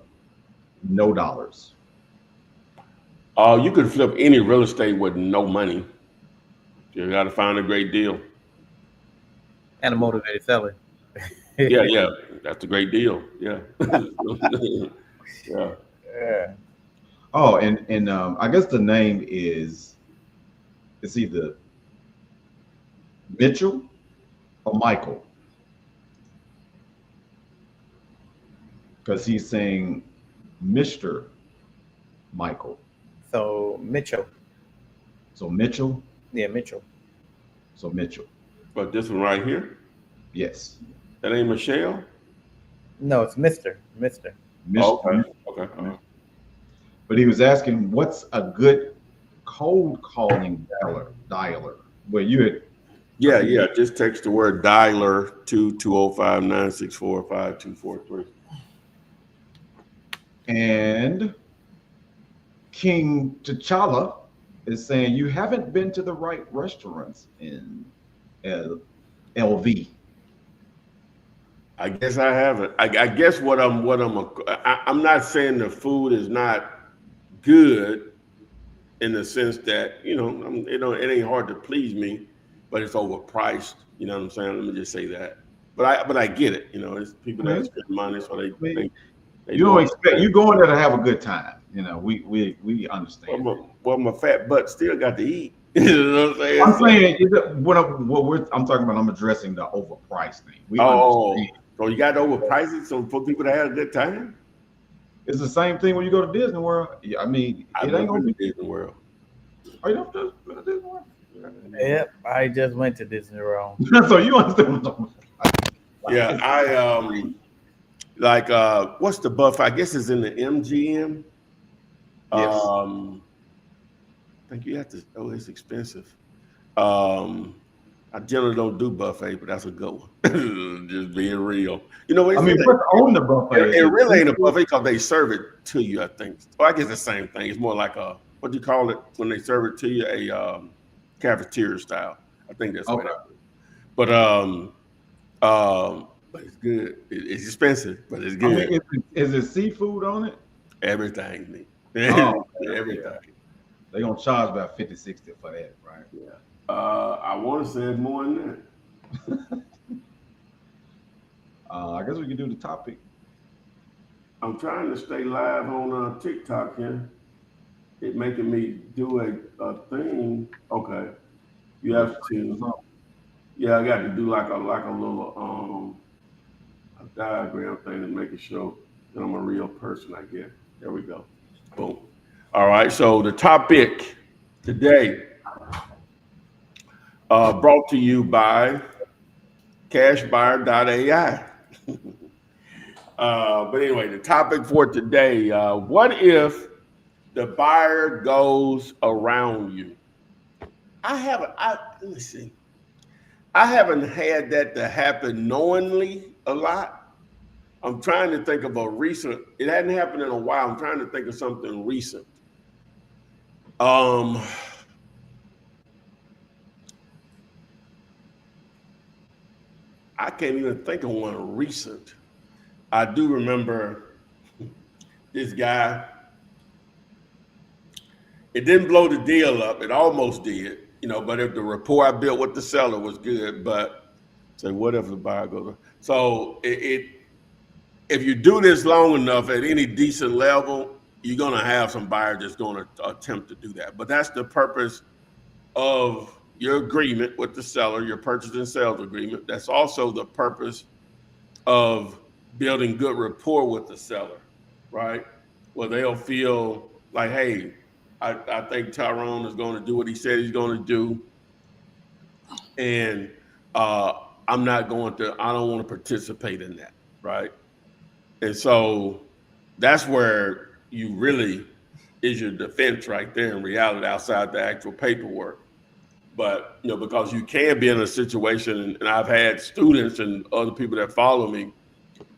no dollars? You could flip any real estate with no money. You got to find a great deal. And a motivated seller. Yeah, that's a great deal. Yeah. Yeah. Yeah. Oh, and I guess the name is it's either Mitchell or Michael because he's saying Mr. Michael. So Mitchell. So Mitchell. Yeah, Mitchell. So Mitchell. But this one right here, Yes. that ain't Michelle. No, it's Mister. Mister. Oh, Mr. okay. Okay. But he was asking what's a good cold calling dialer where you had Yeah. Just text the word dialer to 205-964-5243. and King T'Challa is saying you haven't been to the right restaurants in LV. I guess I haven't. I guess I'm not saying the food is not good in the sense that it ain't hard to please me, but it's overpriced. You know what I'm saying? Let me just say that. But I get it. It's people that spend money, so they think they You don't doing expect you going there to have a good time. We understand. well, my fat butt still got to eat. You know what I'm saying? I'm saying I'm talking about. I'm addressing the overpriced thing. We understand. So you got to overprice it so for people to have a good time. It's the same thing when you go to Disney World. Yeah, I mean, it ain't gonna be Disney World. Are you not to Disney World? Yep, I just went to Disney World. So you understand what I'm talking about. Yeah, what's the buffet? I guess it's in the MGM. Yes. I think you have to. Oh, it's expensive. I generally don't do buffet, but that's a good one. Just being real. I mean, what's on the buffet? It really ain't a buffet because they serve it to you. I think. Well, I guess the same thing. It's more like what do you call it when they serve it to you? A cafeteria style. I think that's what it is. But it's good. It's expensive, but it's good. I mean, is it seafood on it? Everything, me. Oh, Everything. Yeah. They're gonna charge about 50, 60 for that, right? Yeah. I want to say it's more than that. I guess we can do the topic. I'm trying to stay live on TikTok here. It making me do a thing. Okay. You have to. Yeah, I got to do like a little a diagram thing to make it show that I'm a real person, I guess. There we go. Boom. All right. So the topic today brought to you by cashbuyer.ai. But anyway, the topic for today, what if the buyer goes around you? Let me see. I haven't had that to happen knowingly a lot. I'm trying to think of it hadn't happened in a while. I'm trying to think of something recent. I can't even think of one recent. I do remember this guy. It didn't blow the deal up. It almost did, but if the rapport I built with the seller was good, but say, what if the buyer goes? So if you do this long enough at any decent level, you're going to have some buyer that's going to attempt to do that. But that's the purpose of your agreement with the seller, your purchase and sales agreement. That's also the purpose of building good rapport with the seller, right? Well, they'll feel like, hey, I think Tyrone is going to do what he said he's going to do. And I don't want to participate in that, right? And so that's where you really is your defense right there in reality outside the actual paperwork. But, because you can be in a situation, and I've had students and other people that follow me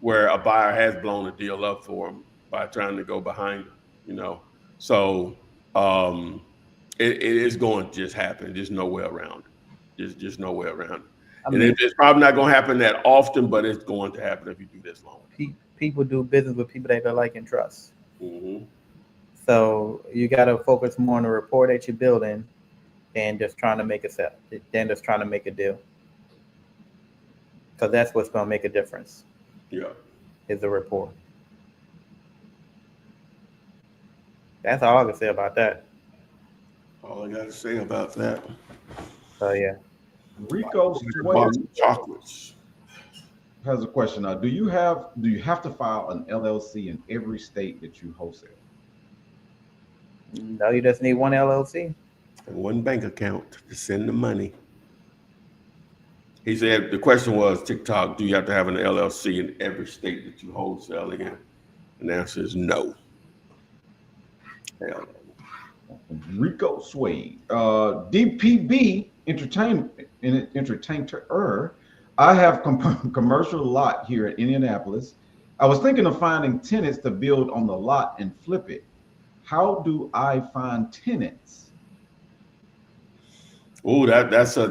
where a buyer has blown a deal up for them by trying to go behind them, So it is going to just happen. There's no way around it. Just no way around it. And it's probably not going to happen that often, but it's going to happen if you do this long. People do business with people that they like and trust. Mm-hmm. So you got to focus more on the rapport that you're building than just trying to make a sale, than just trying to make a deal. Because that's what's going to make a difference. Yeah. Is the rapport. That's all I can say about that. All I got to say about that. So yeah. Rico About Sway chocolates. has a question. Do you have to file an LLC in every state that you wholesale? No, you just need one LLC. And one bank account to send the money. He said the question was, TikTok, do you have to have an LLC in every state that you wholesale in? And the answer is no. Hell no. Rico Sway, DPB entertainer. I have commercial lot here in Indianapolis. I was thinking of finding tenants to build on the lot and flip it. How do I find tenants? Oh, that's a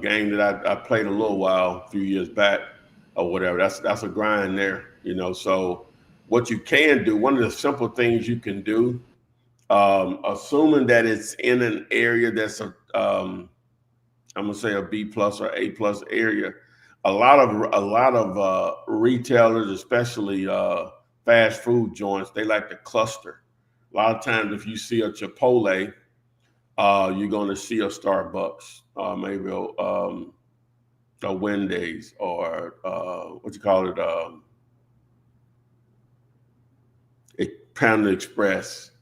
game that I played a little while, a few years back or whatever. That's a grind there, you know. So what you can do, one of the simple things you can do, assuming that it's in an area that's I'm gonna say a B plus or A plus area. A lot of retailers, especially fast food joints, they like to cluster. A lot of times, if you see a Chipotle, you're going to see a Starbucks, maybe a Wendy's, or what you call it, a Panda Express,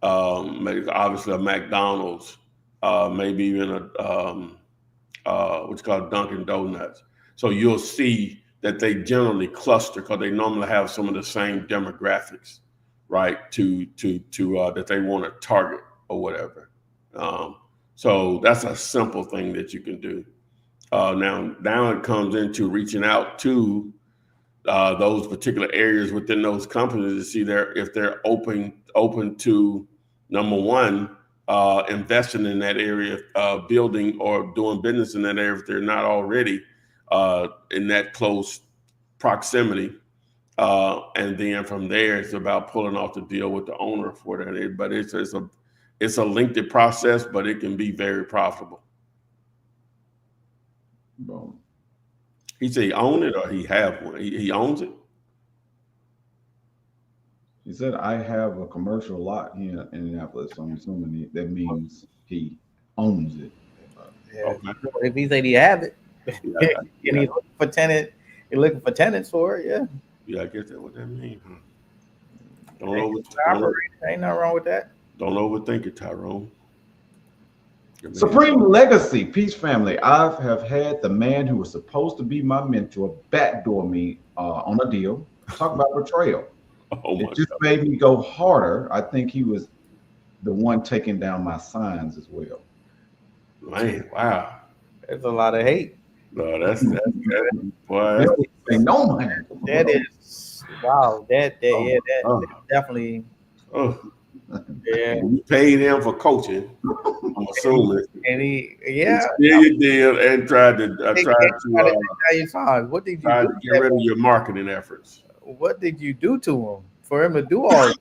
maybe obviously a McDonald's, maybe even what's called Dunkin' Donuts. So you'll see that they generally cluster because they normally have some of the same demographics, right? To that they want to target or whatever. So that's a simple thing that you can do. Now it comes into reaching out to those particular areas within those companies to see if they're open to, number one, investing in that area, building or doing business in that area if they're not already in that close proximity. And then from there, it's about pulling off the deal with the owner for that. But it's a lengthy process, but it can be very profitable. Boom. He said he owned it or he have one. He owns it. He said, I have a commercial lot here in Indianapolis. So I'm assuming that means he owns it. Yeah. Okay. If he said he have it, Yeah, and he's looking for tenants for it, yeah. Yeah, I guess that's what that means. Huh? Ain't nothing wrong with that. Don't overthink it, Tyrone. Supreme Legacy, peace family. I have had the man who was supposed to be my mentor backdoor me on a deal. Talk about betrayal. It just made me go harder. I think he was the one taking down my signs as well. Man, wow. There's a lot of hate. No, that's boy. Ain't no man. That is wow. That definitely. Oh. Yeah. You paid him for coaching, I'm assuming. And he did and tried to what did you try to get rid of your marketing efforts. What did you do to him for him to do all this?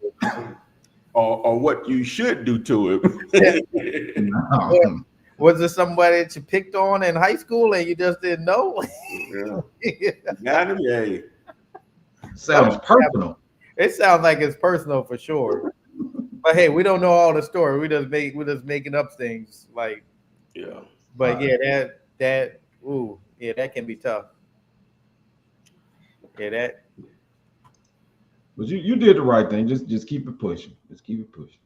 Or what you should do to him. Was there somebody that you picked on in high school and you just didn't know? Yeah. Got him, yeah. Sounds personal. It sounds like it's personal for sure. But hey, we don't know all the story. We're just making up things. Like, yeah. But that can be tough. Yeah, that. But you did the right thing. Just keep it pushing. Just keep it pushing.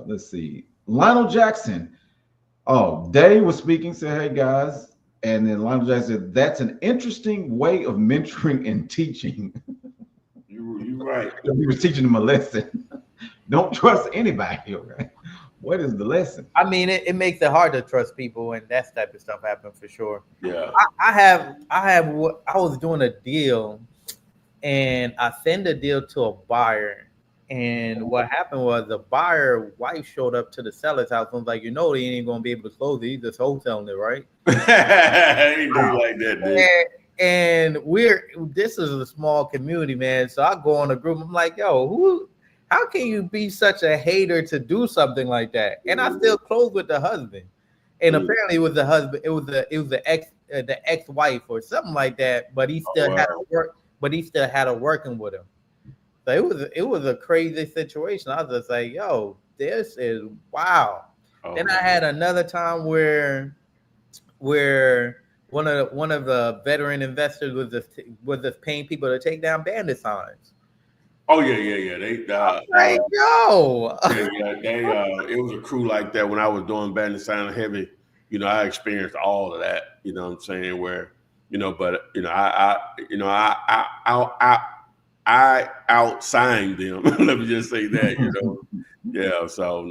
Let's see. Lionel Jackson. Oh, Dave was speaking, said, hey guys. And then Lionel Jackson said, that's an interesting way of mentoring and teaching. You're right. He was teaching them a lesson. Don't trust anybody. Okay? What is the lesson? I mean, it makes it hard to trust people when that type of stuff happens for sure. Yeah. I was doing a deal and I sent the deal to a buyer. And what happened was the buyer wife showed up to the seller's house and was like, they ain't gonna be able to close it. He's just wholesaling it, right? He do like that, dude. And this is a small community, man. So I go on a group. I'm like, yo, how can you be such a hater to do something like that? And I still close with the husband. And apparently it was the husband, it was the ex-wife or something like that, but he still had to work, but he still had her working with him. So it was a crazy situation. I was just like, yo, this is wow. Oh, Then I had another time where one of the veteran investors was just paying people to take down bandit signs. oh yeah. They Like, yo. yeah. They it was a crew like that when I was doing Bandit Sign Heavy. You know, I experienced all of that. You know what I'm saying? Where but I outsigned them. Let me just say that. Yeah. So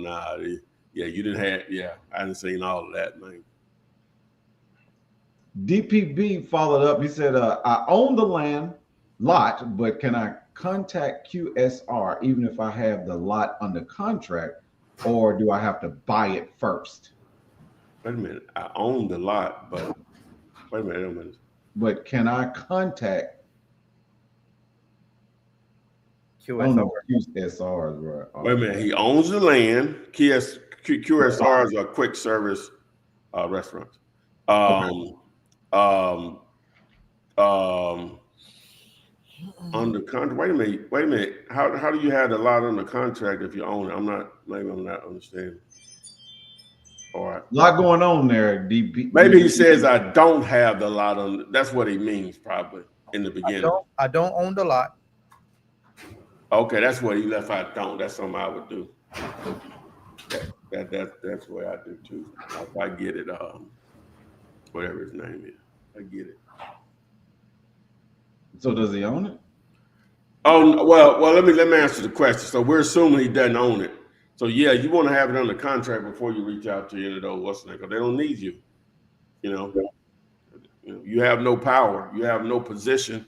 yeah, you didn't have. Yeah, I didn't seen all of that, man. DPB followed up. He said, I own the land lot, but can I contact QSR even if I have the lot under contract, or do I have to buy it first? Wait a minute. I own the lot, but wait a minute. But can I contact QSR? QSR, right? Wait a minute. He owns the land. QSRs are quick service restaurants. Under contract. Wait a minute. How do you have the lot under contract if you own it? I'm not understanding. All right. A lot going on there, DP. Maybe he says I don't have the lot on. That's what he means probably in the beginning. I don't own the lot. Okay, that's what he left. I don't. That's something I would do. That's what I do too. If I get it, whatever his name is, I get it. So does he own it? Oh well. Let me answer the question. So we're assuming he doesn't own it. So yeah, you want to have it under contract before you reach out to any of those because they don't need you. You have no power. You have no position.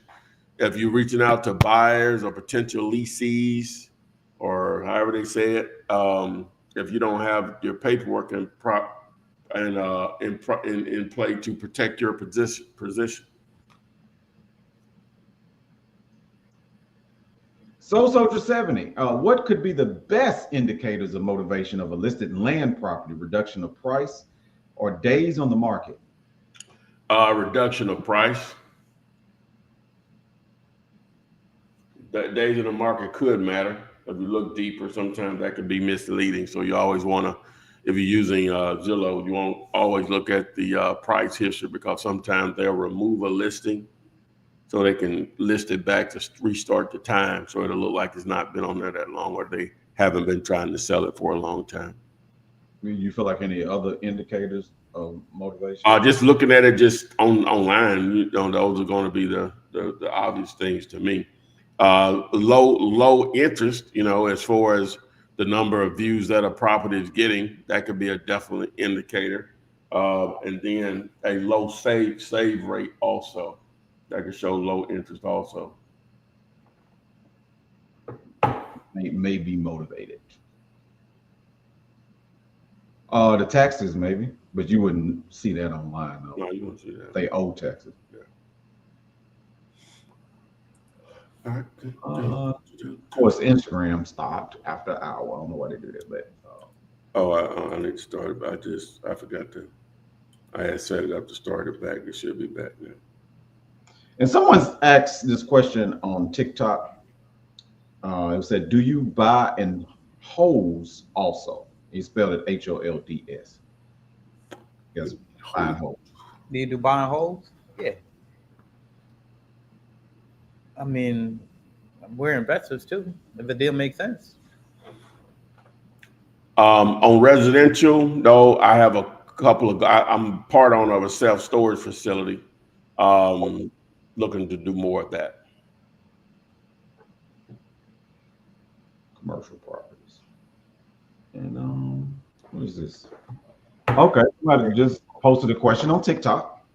If you're reaching out to buyers or potential lessees, or however they say it, if you don't have your paperwork in play to protect your position. Soldier 70, what could be the best indicators of motivation of a listed land property? Reduction of price or days on the market? Reduction of price. Days in the market could matter. If you look deeper, sometimes that could be misleading. So you always want to, if you're using Zillow, you won't always look at the price history because sometimes they'll remove a listing so they can list it back to restart the time. So it'll look like it's not been on there that long or they haven't been trying to sell it for a long time. You feel like any other indicators of motivation? Just looking at it just online, those are going to be the obvious things to me. Low interest, as far as the number of views that a property is getting, that could be a definite indicator. And then a low save rate also. That could show low interest also. May be motivated. The taxes maybe, but you wouldn't see that online though. No, you wouldn't see that. They owe taxes. Yeah. Of course, Instagram stopped after an hour. I don't know why they do that, but I need to start it. I forgot to. I had set it up to start it back. It should be back now. And someone's asked this question on TikTok. It said, "Do you buy and holds also?" He spelled it HOLDS. Yes, buy and hold. Do you do buy and holds? Yeah. I mean, we're investors too. If the deal makes sense. On residential, though, I have a couple of. I'm part owner of a self-storage facility. Looking to do more of that. Commercial properties. And what is this? Okay, somebody just posted a question on TikTok.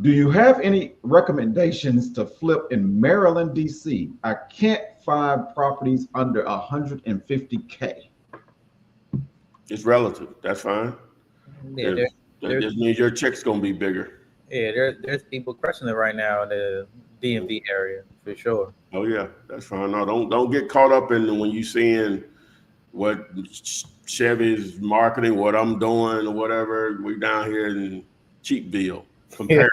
Do you have any recommendations to flip in Maryland, DC? I can't find properties under 150K. It's relative. That's fine. Yeah, that just means your check's gonna be bigger. Yeah, there's people crushing it right now in the DMV area for sure. Oh yeah, that's fine. No, don't get caught up in when you seeing what Chevy's marketing, what I'm doing, or whatever. We down here in Cheapville. Compare.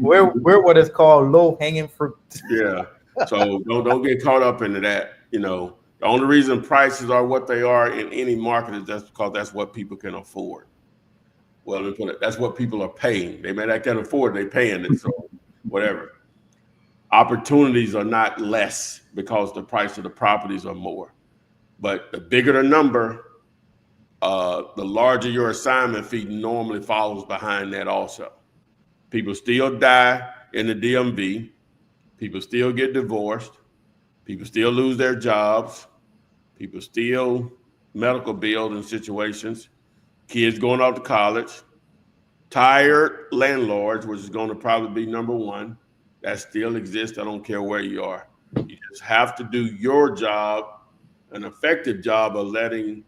We're what is called low hanging fruit. Yeah. So don't get caught up into that. The only reason prices are what they are in any market is just because that's what people can afford. Well, let me put it, that's what people are paying. They may not can afford, they're paying it. So whatever. Opportunities are not less because the price of the properties are more. But the bigger the number, the larger your assignment fee normally follows behind that also. People still die in the DMV. People still get divorced. People still lose their jobs. People still medical bills and situations. Kids going off to college. Tired landlords, which is going to probably be number one. That still exists. I don't care where you are. You just have to do your job, an effective job of letting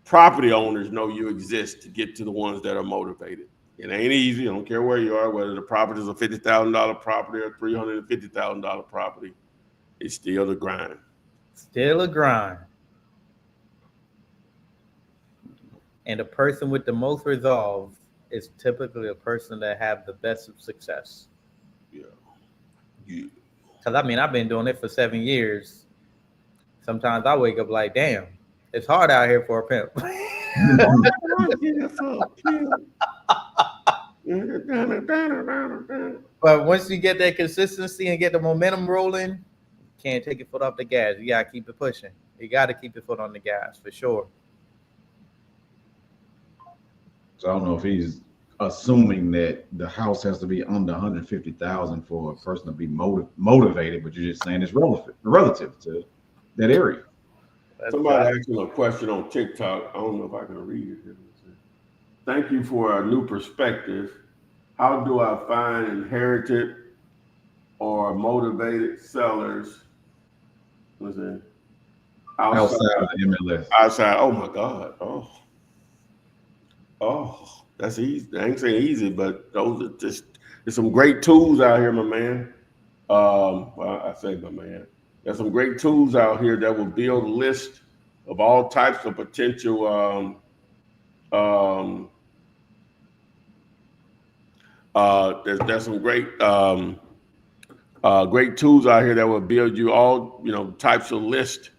property owners know you exist to get to the ones that are motivated. It ain't easy. I don't care where you are, whether the property is a $50,000 property or $350,000 property. It's still the grind. Still a grind. And the person with the most resolve is typically a person that have the best of success. Yeah. Because I've been doing it for 7 years. Sometimes I wake up like, damn, it's hard out here for a pimp. But once you get that consistency and get the momentum rolling, can't take your foot off the gas. You gotta keep it pushing. You gotta keep your foot on the gas for sure. So I don't know if he's assuming that the house has to be under 150,000 for a person to be motivated, but you're just saying it's relative to that area. Somebody asked me a question on TikTok. I don't know if I can read it. Thank you for a new perspective. How do I find inherited or motivated sellers? What's that? Outside of the MLS. Outside. Oh my God. Oh, that's easy. I ain't saying easy, but those are just, there's some great tools out here, my man. Well, I say my man. There's some great tools out here that will build a list of all types of potential there's some great great tools out here that will build you all types of list.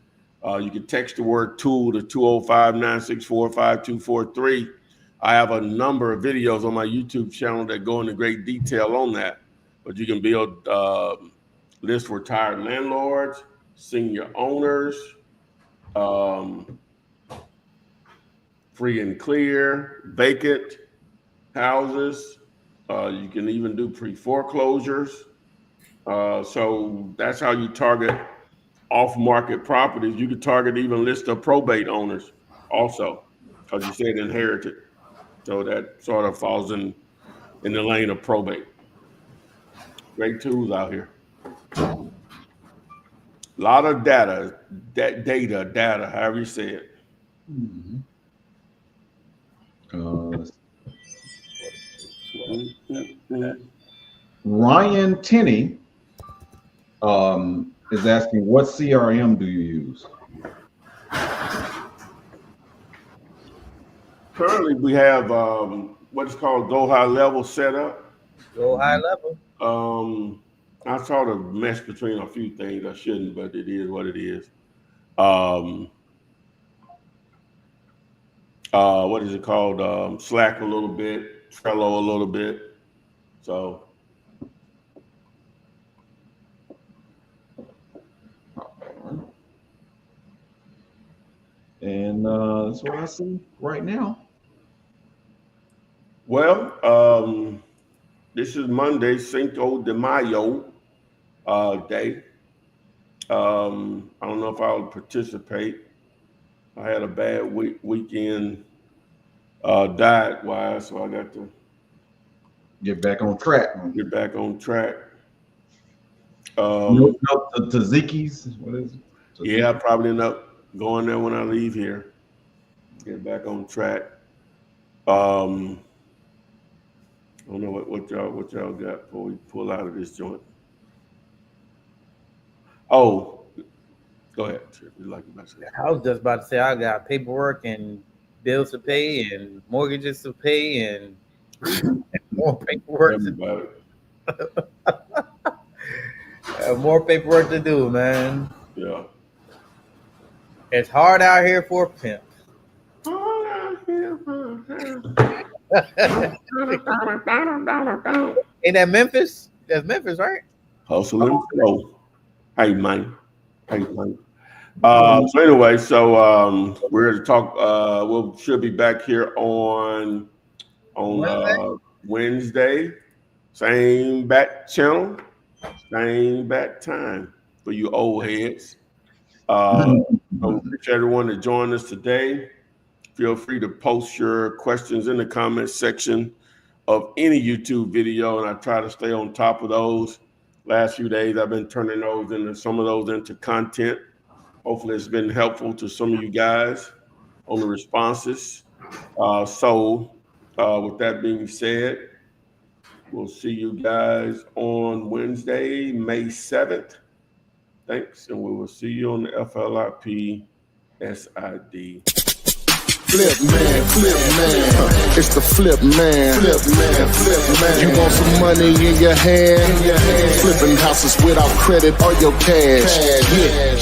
You can text the word tool to 205-964-5243. I have a number of videos on my YouTube channel that go into great detail on that. But you can build lists for retired landlords, senior owners, free and clear, vacant houses. You can even do pre-foreclosures. So that's how you target off-market properties. You could target even list of probate owners also, because you said inherited. So that sort of falls in the lane of probate. Great tools out here. A lot of data, however you say it. Ryan Tenney is asking, what CRM do you use? Currently, we have what is called Go High Level set up. Go high level. I sort of mesh between a few things. I shouldn't, but it is what it is. What is it called? Slack a little bit, Trello a little bit. So. And that's what I see right now. Well, this is Monday, Cinco de Mayo day. I don't know if I'll participate. I had a bad weekend diet-wise, so I got to get back on track. Tzatziki's? What is it? Yeah, I'll probably end up going there when I leave here. Get back on track. I don't know what y'all got before we pull out of this joint. Oh, go ahead. Like I was just about to say I got paperwork and bills to pay and mortgages to pay and more paperwork. More paperwork to do, man. Yeah. It's hard out here for a pimp. Ain't that Memphis? That's Memphis, right? Hustle and flow. Hey, man. Hey, man. So anyway, we're going to talk. We should be back here on Wednesday. Same back channel, same back time for you old heads. So appreciate everyone that joined us today. Feel free to post your questions in the comments section of any YouTube video, and I try to stay on top of those. Last few days, I've been turning some of those into content. Hopefully, it's been helpful to some of you guys on the responses. With that being said, we'll see you guys on Wednesday, May 7th. Thanks, and we will see you on the FLIP SID. Flip man, it's the flip man. You want some money in your hand? Flipping houses without credit or your cash. Yeah.